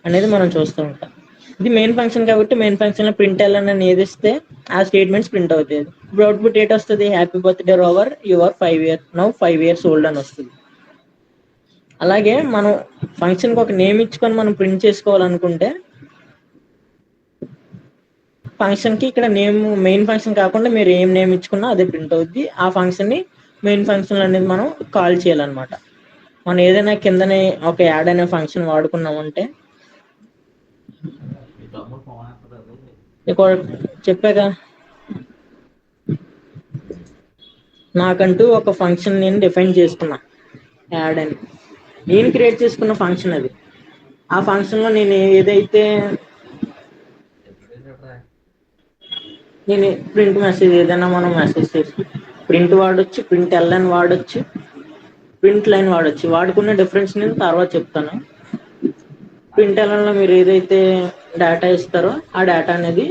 అనేది మనం చూస్తూ ఉంటాం. ఇది మెయిన్ ఫంక్షన్ కాబట్టి మెయిన్ ఫంక్షన్ లో ప్రింట్ అని ఏది ఇస్తే ఆ స్టేట్మెంట్స్ ప్రింట్ అవుతాయి. ఇప్పుడు అవుట్పుట్ ఏంటి వస్తుంది, happy birthday rover, your 5 years old అని వస్తుంది. అలాగే మనం ఫంక్షన్ కి ఒక నేమ్ ఇచ్చుకొని మనం ప్రింట్ చేసుకోవాలనుకుంటే ఫంక్షన్ కి ఇక్కడ నేమ్, మెయిన్ ఫంక్షన్ కాకుండా మీరు ఏం నేమ్ ఇచ్చుకున్నా అదే ప్రింట్ అవుద్ది. ఆ ఫంక్షన్ ని మెయిన్ ఫంక్షన్ అనేది మనం కాల్ చేయాలన్నమాట. మనం ఏదైనా కిందనే ఒక యాడ్ అనే ఫంక్షన్ వాడుకున్నామంటే, ఇక్కడ చెప్పాక నాకంటూ ఒక ఫంక్షన్ నేను డిఫైన్ చేసుకున్నా, యాడ్ అని. నేను క్రియేట్ చేసుకున్న ఫంక్షన్ అది. ఆ ఫంక్షన్ లో నేను ఏదైతే నేను ప్రింట్ మెసేజ్ ఏదైనా మనం మెసేజ్ చేసి ప్రింట్ వాడొచ్చు, ప్రింట్ ఎల్ఎన్ వాడొచ్చు, ప్రింట్ లైన్ వాడొచ్చు. వాడుకున్న డిఫరెన్స్ నేను తర్వాత చెప్తాను. ప్రింట్ ఎల్ఎన్ లో మీరు ఏదైతే డేటా ఇస్తారో ఆ డేటా అనేది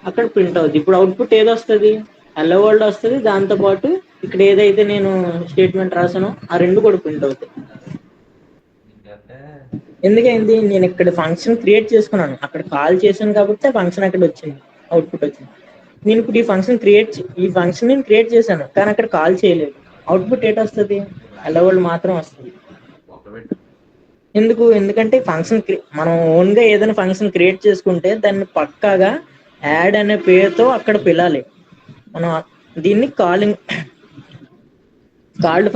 అక్కడ ప్రింట్ అవుతుంది. ఇప్పుడు అవుట్పుట్ ఏది వస్తుంది, హెల్లో వరల్డ్ వస్తుంది. దాంతోపాటు ఇక్కడ ఏదైతే నేను స్టేట్మెంట్ రాసానో ఆ రెండు కూడా ప్రింట్ అవుతాయి. ఎందుకైంది, నేను ఇక్కడ ఫంక్షన్ క్రియేట్ చేసుకున్నాను, అక్కడ కాల్ చేశాను కాబట్టి ఫంక్షన్ అక్కడ వచ్చింది, అవుట్పుట్ వచ్చింది. నేను ఇప్పుడు ఈ ఫంక్షన్ నేను క్రియేట్ చేశాను, కానీ అక్కడ కాల్ చేయలేదు. అవుట్పుట్ ఏంటి వస్తుంది? హలో వరల్డ్ మాత్రం వస్తుంది. ఎందుకంటే ఫంక్షన్ మనం ఓన్గా ఏదైనా ఫంక్షన్ క్రియేట్ చేసుకుంటే దాన్ని పక్కాగా యాడ్ అనే పేరుతో అక్కడ పిలాలి. మనం దీన్ని కాల్డ్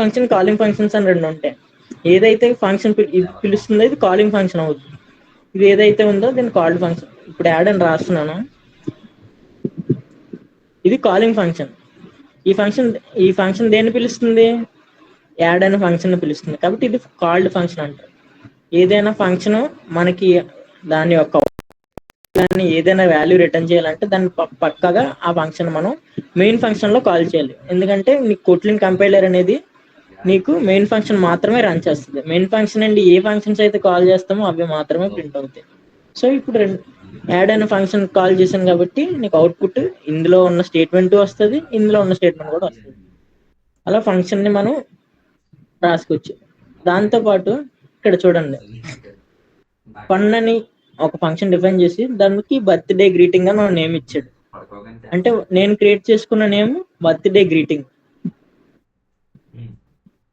ఫంక్షన్, కాలింగ్ ఫంక్షన్స్ అని రెండు ఉంటాయి. ఏదైతే ఫంక్షన్ పిలుస్తుందో ఇది కాలింగ్ ఫంక్షన్ అవుతుంది. ఇది ఏదైతే ఉందో దీన్ని కాల్డ్ ఫంక్షన్. ఇప్పుడు యాడ్ అని రాస్తున్నాను, ఇది కాలింగ్ ఫంక్షన్. ఈ ఫంక్షన్ దేన్ని పిలుస్తుంది? యాడ్ అనే ఫంక్షన్ పిలుస్తుంది, కాబట్టి ఇది కాల్డ్ ఫంక్షన్ అంటారు. ఏదైనా ఫంక్షన్ మనకి దాని యొక్క ఏదైనా వాల్యూ రిటర్న్ చేయాలంటే దాన్ని పక్కగా ఆ ఫంక్షన్ మనం మెయిన్ ఫంక్షన్ లో కాల్ చేయాలి. ఎందుకంటే నీకు కొట్లిన్ కంపైలర్ అనేది నీకు మెయిన్ ఫంక్షన్ మాత్రమే రన్ చేస్తుంది. మెయిన్ ఫంక్షన్ అండి ఏ ఫంక్షన్స్ అయితే కాల్ చేస్తామో అవి మాత్రమే ప్రింట్ అవుతాయి. సో ఇప్పుడు యాడ్ అనే ఫంక్షన్ కాల్ చేశాను కాబట్టి నీకు అవుట్పుట్ ఇందులో ఉన్న స్టేట్మెంట్ వస్తుంది, ఇందులో ఉన్న స్టేట్మెంట్ కూడా వస్తుంది. అలా ఫంక్షన్ ని మనం రాసుకోవచ్చు. దాంతోపాటు ఇక్కడ చూడండి, ఫన్ అని ఒక ఫంక్షన్ డిఫైన్ చేసి దానికి బర్త్డే గ్రీటింగ్ అని ఒక నేమ్ ఇచ్చాడు. అంటే నేను క్రియేట్ చేసుకున్న నేమ్ బర్త్డే గ్రీటింగ్.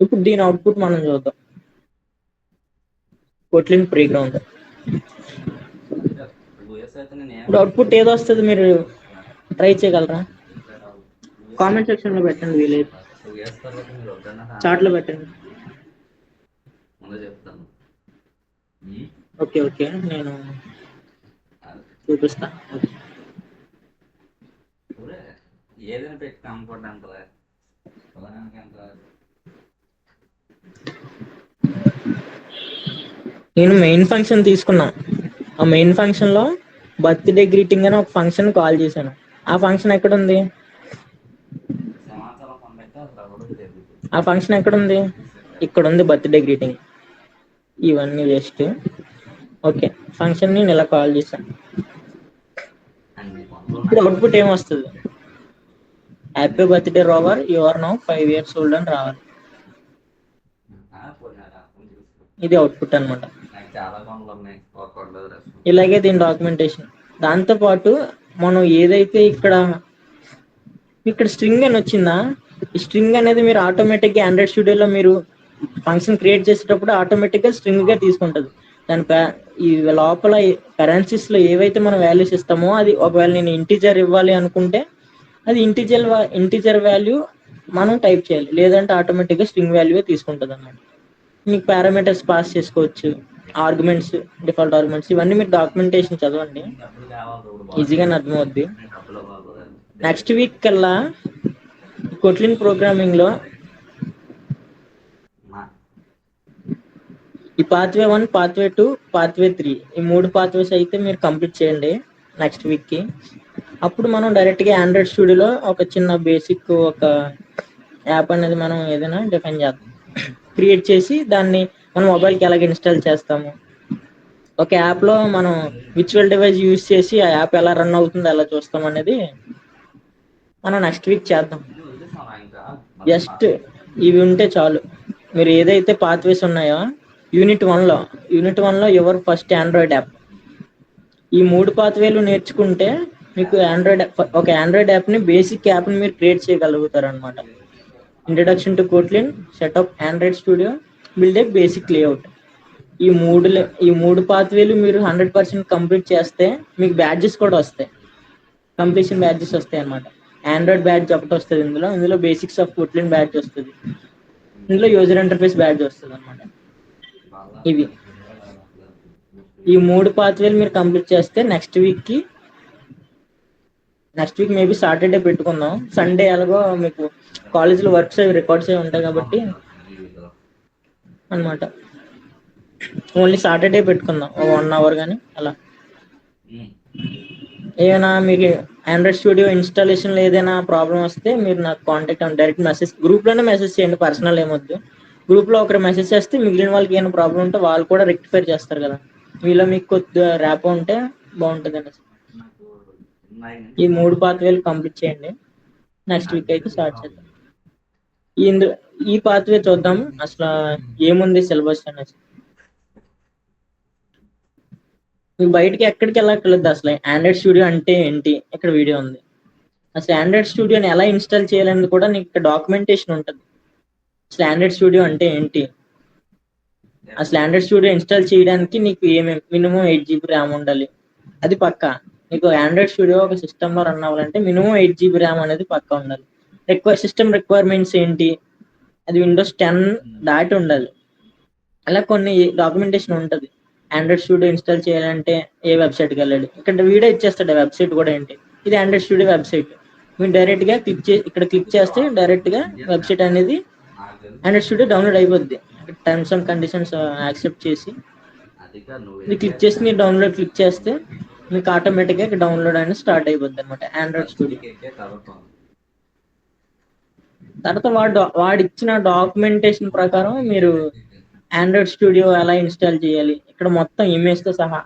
ఇప్పుడు దీని అవుట్పుట్ మనం చూద్దాం. కొట్లిన్ ప్లే గ్రౌండ్. ఇప్పుడు అవుట్పుట్ ఏదో వస్తుంది, మీరు ట్రై చేయగలరా? కామెంట్ సెక్షన్ లో పెట్టండి, వీలేదు చాట్ లో పెట్టండి. ఓకే ఓకే, నేను చూపిస్తా. ఏదైనా పెట్టి కంఫర్ట్ అంటారా? నేను మెయిన్ ఫంక్షన్ తీసుకున్నా. ఆ మెయిన్ ఫంక్షన్ లో బర్త్డే గ్రీటింగ్ అని ఒక ఫంక్షన్ కాల్ చేశాను. ఆ ఫంక్షన్ ఎక్కడ ఉంది? ఆ ఫంక్షన్ ఎక్కడ ఉంది? ఇక్కడ ఉంది, బర్త్డే గ్రీటింగ్. ఇవన్నీ వేస్ట్. ఓకే, ఫంక్షన్ ని ఇలా కాల్ చేశాను. ఇప్పుడు అవుట్పుట్ ఏమొస్తుంది? Happy birthday Rover, you are now 5 years old అని రావాలి. ఇది అవుట్పుట్ అనమాట. ఇలాగే దీని డాక్యుమెంటేషన్. దాంతో పాటు మనం ఏదైతే ఇక్కడ స్ట్రింగ్ అని వచ్చిందా, ఈ స్ట్రింగ్ అనేది మీరు ఆటోమేటిక్ గా ఆండ్రాయిడ్ స్టూడియోలో మీరు ఫంక్షన్ క్రియేట్ చేసేటప్పుడు ఆటోమేటిక్ గా స్ట్రింగ్ గా తీసుకుంటది. ఈ లోపల కరెన్సీస్ లో ఏవైతే మనం వాల్యూస్ ఇస్తామో అది ఒకవేళ నేను ఇంటీజర్ ఇవ్వాలి అనుకుంటే అది ఇంటీజర్ వాల్యూ మనం టైప్ చేయాలి, లేదంటే ఆటోమేటిక్ గా స్ట్రింగ్ వాల్యూ తీసుకుంటుంది అన్నమాట. మీకు పారామీటర్స్ పాస్ చేసుకోవచ్చు, ఆర్గ్యుమెంట్స్, డిఫాల్ట్ ఆర్గ్యుమెంట్స్, ఇవన్నీ మీరు డాక్యుమెంటేషన్ చదవండి, ఈజీగానే అర్థమవుద్ది. నెక్స్ట్ వీక్ కల్లా కొట్లిన్ ప్రోగ్రామింగ్ లో ఈ పాత్వే 1, పాత్వే 2, పాత్వే 3 ఈ 3 పాత్వేస్ అయితే మీరు కంప్లీట్ చేయండి నెక్స్ట్ వీక్ కి. అప్పుడు మనం డైరెక్ట్ గా ఆండ్రాయిడ్ స్టూడియోలో ఒక చిన్న బేసిక్ ఒక యాప్ అనేది మనం ఏదైనా డిఫైన్ చేద్దాం, క్రియేట్ చేసి దాన్ని మన మొబైల్కి ఎలాగ ఇన్స్టాల్ చేస్తాము, ఒక యాప్ లో మనం విర్చువల్ డివైస్ యూజ్ చేసి ఆ యాప్ ఎలా రన్ అవుతుందో ఎలా చూస్తాం అనేది మనం నెక్స్ట్ వీక్ చేద్దాం. జస్ట్ ఇవి ఉంటే చాలు. మీరు ఏదైతే పాత్వేస్ ఉన్నాయో యూనిట్ 1లో యువర్ ఫస్ట్ ఆండ్రాయిడ్ యాప్, ఈ 3 పాత్వేలు నేర్చుకుంటే మీకు ఒక ఆండ్రాయిడ్ యాప్ ని బేసిక్ యాప్ ని మీరు క్రియేట్ చేయగలుగుతారు అనమాట. Introduction to Kotlin, setup Android studio, build a basic layout. ఈ మూడు పాత్వేలు మీరు 100% కంప్లీట్ చేస్తే మీకు బ్యాడ్జెస్ కూడా వస్తాయి, కంప్లీషన్ బ్యాడ్జెస్ వస్తాయి అనమాట. ఆండ్రాయిడ్ బ్యాడ్జ్ ఒకటి వస్తుంది, ఇందులో బేసిక్స్ ఆఫ్ కోట్లిన్ బ్యాడ్జ్ వస్తుంది, ఇందులో యూజర్ ఇంటర్ఫేస్ బ్యాడ్జ్ వస్తుంది అనమాట. ఇవి ఈ 3 పాత్వేలు మీరు కంప్లీట్ చేస్తే నెక్స్ట్ వీక్ మేబీ సాటర్డే పెట్టుకుందాం. సండే ఎలాగో మీకు కాలేజీలో వర్క్స్ అవి రికార్డ్స్ అవి ఉంటాయి కాబట్టి అనమాట. ఓన్లీ సాటర్డే పెట్టుకుందాం, 1 hour కానీ అలా. ఏమైనా మీకు ఆండ్రాయిడ్ స్టూడియో ఇన్స్టాలేషన్ ఏదైనా ప్రాబ్లం వస్తే మీరు నాకు కాంటాక్ట్ అవ్వండి, డైరెక్ట్ మెసేజ్ గ్రూప్లోనే మెసేజ్ చేయండి, పర్సనల్ ఏమొద్దు. గ్రూప్లో ఒకరు మెసేజ్ చేస్తే మిగిలిన వాళ్ళకి ఏమైనా ప్రాబ్లం ఉంటే వాళ్ళు కూడా రెక్టిఫై చేస్తారు కదా. మీలో మీకు కొద్దిగా ర్యాప్ ఉంటే బాగుంటుంది అనేసి ఈ 3 పాత్వేలు కంప్లీట్ చేయండి. నెక్స్ట్ వీక్ అయితే స్టార్ట్ చేద్దాం. ఈ పాత్వే చూద్దాం అసలు ఏముంది సిలబస్ అనేసి. మీకు బయటికి ఎక్కడికి వెళ్ళక్కర్లేదు, అసలు ఆండ్రాయిడ్ స్టూడియో అంటే ఏంటి ఇక్కడ వీడియో ఉంది, అసలు ఆండ్రాయిడ్ స్టూడియోని ఎలా ఇన్స్టాల్ చేయాలని కూడా నీకు డాక్యుమెంటేషన్ ఉంటుంది. అసలు ఆండ్రాయిడ్ స్టూడియో అంటే ఏంటి, అసలు ఆండ్రాయిడ్ స్టూడియో ఇన్స్టాల్ చేయడానికి నీకు ఏమేమి మినిమం 8 GB ర్యామ్ ఉండాలి, అది పక్కా. నీకు ఆండ్రాయిడ్ స్టూడియో ఒక సిస్టంలో రన్ అవ్వాలంటే మినిమం 8 GB ర్యామ్ అనేది పక్కా ఉండాలి. సిస్టమ్ రిక్వైర్మెంట్స్ ఏంటి, అది విండోస్ 10 దాటి ఉండాలి. అలా కొన్ని డాక్యుమెంటేషన్ ఉంటుంది. ఆండ్రాయిడ్ స్టూడియో ఇన్స్టాల్ చేయాలంటే ఏ వెబ్సైట్కి వెళ్ళాలి, ఇక్కడ వీడియో ఇచ్చేస్తాడు వెబ్సైట్ కూడా ఏంటి. ఇది ఆండ్రాయిడ్ స్టూడియో వెబ్సైట్. మీరు డైరెక్ట్గా ఇక్కడ క్లిక్ చేస్తే డైరెక్ట్గా వెబ్సైట్ అనేది ఆండ్రాయిడ్ స్టూడియో డౌన్లోడ్ అయిపోద్ది. టర్మ్స్ అండ్ కండిషన్స్ యాక్సెప్ట్ చేసి ఇది క్లిక్ చేసి మీరు డౌన్లోడ్ క్లిక్ చేస్తే మీకు ఆటోమేటిక్గా డౌన్లోడ్ అనేది స్టార్ట్ అయిపోద్ది అనమాట ఆండ్రాయిడ్ స్టూడియో. తర్వాత వాడు ఇచ్చిన డాక్యుమెంటేషన్ ప్రకారం మీరు ఆండ్రాయిడ్ స్టూడియో ఎలా ఇన్స్టాల్ చేయాలి, ఇక్కడ మొత్తం ఇమేజ్తో సహా.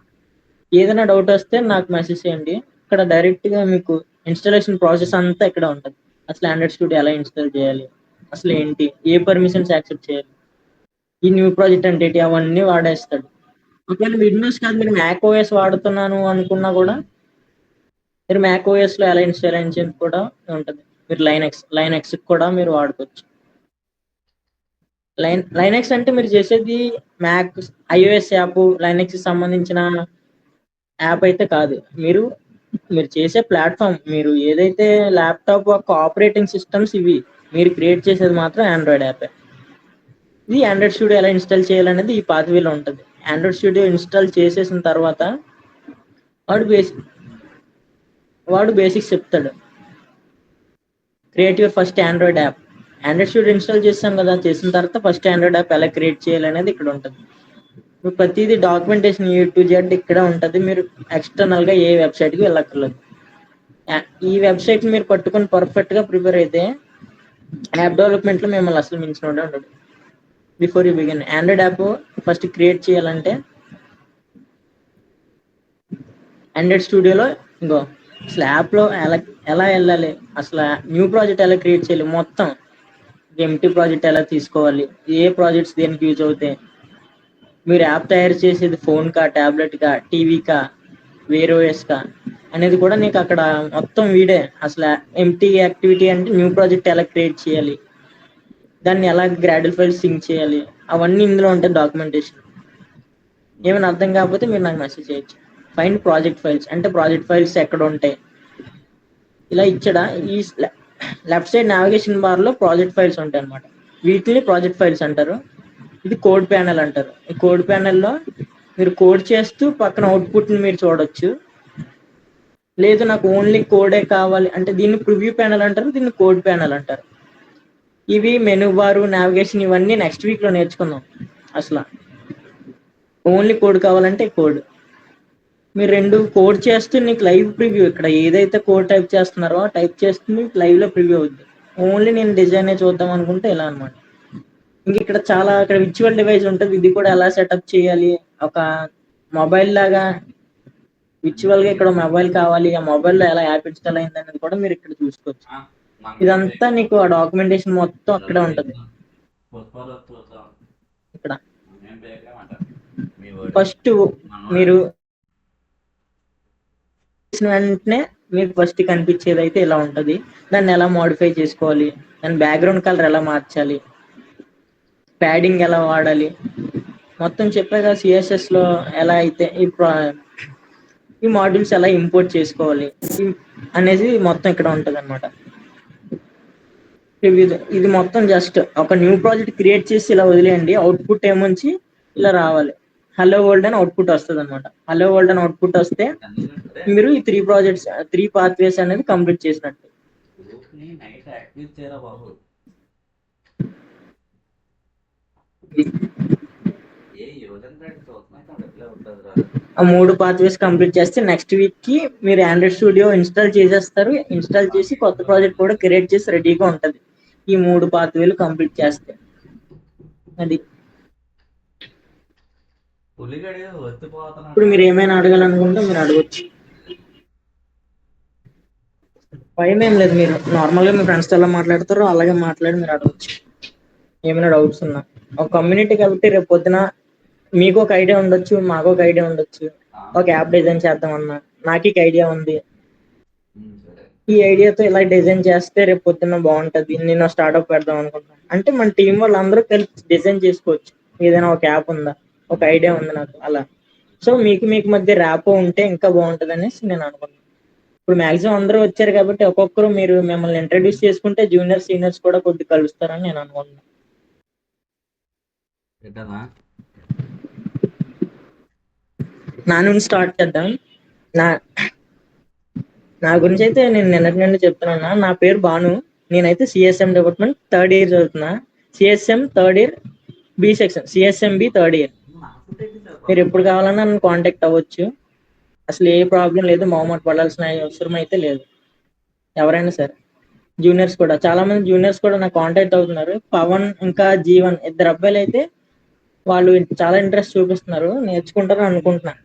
ఏదైనా డౌట్ వస్తే నాకు మెసేజ్ చేయండి. ఇక్కడ డైరెక్ట్గా మీకు ఇన్స్టాలేషన్ ప్రాసెస్ అంతా ఇక్కడ ఉంటుంది. అసలు ఆండ్రాయిడ్ స్టూడియో ఎలా ఇన్స్టాల్ చేయాలి, అసలు ఏంటి, ఏ పర్మిషన్స్ యాక్సెప్ట్ చేయాలి, ఈ న్యూ ప్రాజెక్ట్ అంటే ఏంటి, అవన్నీ వాడేస్తాడు. ఒకవేళ విండోస్ కాదు మీరు మ్యాక్ ఓఎస్ వాడుతున్నాను అనుకున్నా కూడా మీరు మ్యాక్ ఓఎస్లో ఎలా ఇన్స్టాల్ అని కూడా ఉంటుంది. మీరు లైనెక్స్ కూడా మీరు వాడుకోవచ్చు. లైనెక్స్ అంటే మీరు చేసేది మ్యాక్ iOS యాప్, లైనెక్స్ సంబంధించిన యాప్ అయితే కాదు. మీరు చేసే ప్లాట్ఫామ్, మీరు ఏదైతే ల్యాప్టాప్ యొక్క ఆపరేటింగ్ సిస్టమ్స్ ఇవి మీరు క్రియేట్ చేసేది మాత్రం ఆండ్రాయిడ్ యాప్. ఇది ఆండ్రాయిడ్ స్టూడియో ఎలా ఇన్స్టాల్ చేయాలనేది ఈ పాత్వేలో ఉంటుంది. ఆండ్రాయిడ్ స్టూడియో ఇన్స్టాల్ చేసేసిన తర్వాత వాడు బేసిక్స్ చెప్తాడు. Create your first Android app. Android studio install చేస్తాం కదా, చేసిన తర్వాత ఫస్ట్ ఆండ్రాయిడ్ యాప్ ఎలా క్రియేట్ చేయాలనేది ఇక్కడ ఉంటుంది. మీరు ప్రతిదీ డాక్యుమెంటేషన్ A to Z ఇక్కడ ఉంటుంది. మీరు ఎక్స్టర్నల్గా ఏ వెబ్సైట్కి వెళ్ళక్కర్లేదు. ఈ వెబ్సైట్ మీరు పట్టుకొని పర్ఫెక్ట్గా ప్రిపేర్ అయితే యాప్ డెవలప్మెంట్లో మిమ్మల్ని అసలు మించిన ఉండదు. Before you begin Android app first create చేయాలంటే ఆండ్రాయిడ్ స్టూడియోలో ఇంకో అసలు యాప్లో ఎలా వెళ్ళాలి, అసలు న్యూ ప్రాజెక్ట్ ఎలా క్రియేట్ చేయాలి, మొత్తం ఎంటీ ప్రాజెక్ట్ ఎలా తీసుకోవాలి, ఏ ప్రాజెక్ట్స్ దేనికి యూజ్ అవుతాయి, మీరు యాప్ తయారు చేసేది ఫోన్కా, ట్యాబ్లెట్కా, టీవీకా, వేరే ఓఎస్కా అనేది కూడా నీకు అక్కడ మొత్తం వీడే. అసలు ఎంటీ యాక్టివిటీ అంటే న్యూ ప్రాజెక్ట్ ఎలా క్రియేట్ చేయాలి, దాన్ని ఎలా గ్రాడ్యువల్ ఫైల్స్ సింక్ చేయాలి, అవన్నీ ఇందులో ఉంటాయి డాక్యుమెంటేషన్. ఏమైనా అర్థం కాకపోతే మీరు నాకు మెసేజ్ చేయొచ్చు. ఫైండ్ ప్రాజెక్ట్ ఫైల్స్ అంటే ప్రాజెక్ట్ ఫైల్స్ ఎక్కడ ఉంటాయి ఇలా ఇచ్చడా. ఈ లెఫ్ట్ సైడ్ నావిగేషన్ బార్లో ప్రాజెక్ట్ ఫైల్స్ ఉంటాయి అనమాట. వీటిని ప్రాజెక్ట్ ఫైల్స్ అంటారు. ఇది కోడ్ ప్యానెల్ అంటారు. ఈ కోడ్ ప్యానెల్లో మీరు కోడ్ చేస్తూ పక్కన అవుట్పుట్ని మీరు చూడొచ్చు. లేదు నాకు ఓన్లీ కోడే కావాలి అంటే దీన్ని ప్రివ్యూ ప్యానెల్ అంటారు, దీన్ని కోడ్ ప్యానెల్ అంటారు. ఇవి మెనూ బారు, నావిగేషన్ ఇవన్నీ నెక్స్ట్ వీక్లో నేర్చుకుందాం. అసలు ఓన్లీ కోడ్ కావాలంటే కోడ్. మీరు రెండు కోడ్ చేస్తూ నీకు లైవ్ ప్రివ్యూ, ఇక్కడ ఏదైతే కోడ్ టైప్ చేస్తున్నారో టైప్ చేస్తూ మీకు లైవ్లో ప్రివ్యూ అవుద్ది. ఓన్లీ నేను డిజైనే చూద్దాం అనుకుంటే ఇలా అనమాట. ఇంక ఇక్కడ విర్చువల్ డివైస్ ఉంటుంది. ఇది కూడా ఎలా సెటప్ చేయాలి, ఒక మొబైల్ లాగా విర్చువల్గా ఇక్కడ మొబైల్ కావాలి, ఆ మొబైల్లో ఎలా యాప్ ఇన్స్టాల్ అయింది అనేది కూడా మీరు ఇక్కడ చూసుకోవచ్చు. ఇదంతా నీకు ఆ డాక్యుమెంటేషన్ మొత్తం అక్కడే ఉంటుంది. ఇక్కడ ఫస్ట్ మీరు వెంటనే మీకు ఫస్ట్ కనిపించేది అయితే ఇలా ఉంటుంది. దాన్ని ఎలా మోడిఫై చేసుకోవాలి, దాని బ్యాక్గ్రౌండ్ కలర్ ఎలా మార్చాలి, ప్యాడింగ్ ఎలా వాడాలి, మొత్తం చెప్పాక సిఎస్ఎస్లో ఎలా అయితే ఈ మాడ్యూల్స్ ఎలా ఇంపోర్ట్ చేసుకోవాలి అనేది మొత్తం ఇక్కడ ఉంటుంది అనమాట. ఇది మొత్తం జస్ట్ ఒక న్యూ ప్రాజెక్ట్ క్రియేట్ చేసి ఇలా వదిలేయండి. అవుట్పుట్ ఏమొచ్చి ఇలా రావాలి, హలో వరల్డ్ అని అవుట్పుట్ వస్తుంది అనమాట. హలో వరల్డ్ అని అవుట్పుట్ వస్తే మీరు ఈ 3 పాత్వేస్ అనేది కంప్లీట్ చేసినట్టు. ఆ 3 పాత్వేస్ కంప్లీట్ చేస్తే నెక్స్ట్ వీక్ కి మీరు ఆండ్రాయిడ్ స్టూడియో ఇన్స్టాల్ చేసేస్తారు. ఇన్స్టాల్ చేసి కొత్త ప్రాజెక్ట్ కూడా క్రియేట్ చేసి రెడీగా ఉంటుంది. ఈ 3 పాత్వేలు కంప్లీట్ చేస్తే అది. ఇప్పుడు మీరు ఏమైనా అడగాలనుకుంటే మీరు అడగచ్చు. భయం ఏం లేదు, మీరు నార్మల్గా మీ ఫ్రెండ్స్తో ఎలా మాట్లాడతారో అలాగే మాట్లాడి మీరు అడగచ్చు. ఏమైనా డౌట్స్ ఉన్నా ఒక కమ్యూనిటీ కాబట్టి రేపు పొద్దున మీకు ఒక ఐడియా ఉండొచ్చు, మాకు ఒక ఐడియా ఉండొచ్చు. ఒక యాప్ డిజైన్ చేద్దామన్నా నాకు ఐడియా ఉంది, ఈ ఐడియాతో ఇలా డిజైన్ చేస్తే రేపు పొద్దున్న బాగుంటది, నేను స్టార్ట్అప్ పెడదాం అనుకుంటున్నాను అంటే మన టీం వాళ్ళు అందరూ కలిసి డిజైన్ చేసుకోవచ్చు. ఏదైనా ఒక యాప్ ఉందా, ఒక ఐడియా ఉంది నాకు అలా. సో మీకు మధ్య ర్యాపో ఉంటే ఇంకా బాగుంటది అనేసి నేను అనుకున్నాను. ఇప్పుడు మాక్సిమం అందరూ వచ్చారు కాబట్టి ఒక్కొక్కరు మీరు మిమ్మల్ని ఇంట్రడ్యూస్ చేసుకుంటే జూనియర్ సీనియర్స్ కూడా కొద్దిగా కలుస్తారని నేను అనుకుంటున్నాను. పెట్టదా నా నుండి స్టార్ట్ చేద్దాం. నా నా గురించి అయితే నేను నిన్నటి నుండి చెప్తున్నాను. నా పేరు భాను. నేనైతే సిఎస్ఎం డిపార్ట్మెంట్ థర్డ్ ఇయర్ చదువుతున్నా. CSM third year B section, CSMB third year. మీరు ఎప్పుడు కావాలన్నా నన్ను కాంటాక్ట్ అవ్వచ్చు. అసలు ఏ ప్రాబ్లం లేదు, మొహమాట పడాల్సిన అవసరం అయితే లేదు. ఎవరైనా సరే, జూనియర్స్ కూడా చాలా మంది జూనియర్స్ కూడా నాకు కాంటాక్ట్ అవుతున్నారు. పవన్ ఇంకా జీవన్ ఇద్దరు అబ్బాయిలు అయితే వాళ్ళు చాలా ఇంట్రెస్ట్ చూపిస్తున్నారు, నేర్చుకుంటారని అనుకుంటున్నా.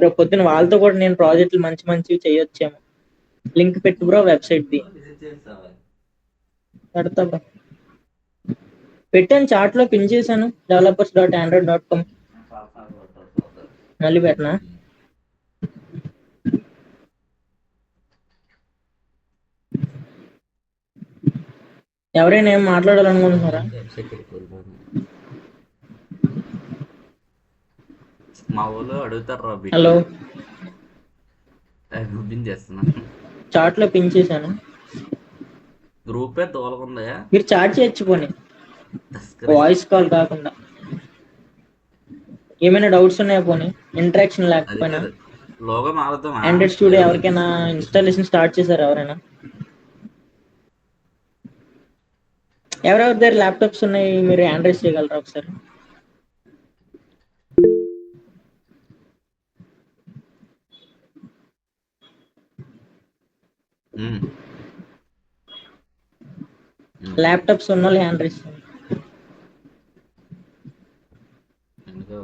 రేపు పొద్దున వాళ్ళతో కూడా నేను ప్రాజెక్టులు మంచి మంచివి చేయొచ్చేమో. లింక్ పెట్టు బ్రో వెబ్సైట్ ది. విజిట్ చేస్తావా? పెడతా బ్రో, పెట్టాను చాట్ లో పిన్ చేశాను. developers.android.com. మళ్ళీ పెట్టనా? ఎవరైనా ఏం మాట్లాడాలనుకుంటున్నారా? వెబ్సైట్ వెళ్ళిపోతాను. మా ఊళ్ళో అడుగుతారు హలో, బిన్ చేస్తున్నా. చాట్ లో పిన్ చేశాను. గ్రూపే తోలకుందా? మీరు చాట్ చేయొచ్చు పోనీ, వాయిస్ కాల్ కాకుండా. ఏమైనా డౌట్స్ ఉన్నాయా పోనీ, ఇంటరాక్షన్ అది లేకపోయినా? కాదు, లోగో మారుతామా? ఆండ్రాయిడ్ స్టూడియో ఎవరికైనా ఇన్స్టాలేషన్ స్టార్ట్ చేశారు ఎవరైనా? ఎవరెవరి దగ్గర ల్యాప్టాప్స్ ఉన్నాయి, మీరు ఆండ్రాయిడ్ చేయగలరా ఒకసారి? ల్యాప్టాప్స్ ఉన్న వాళ్ళు ఆండ్రాయిడ్ ఎందుకు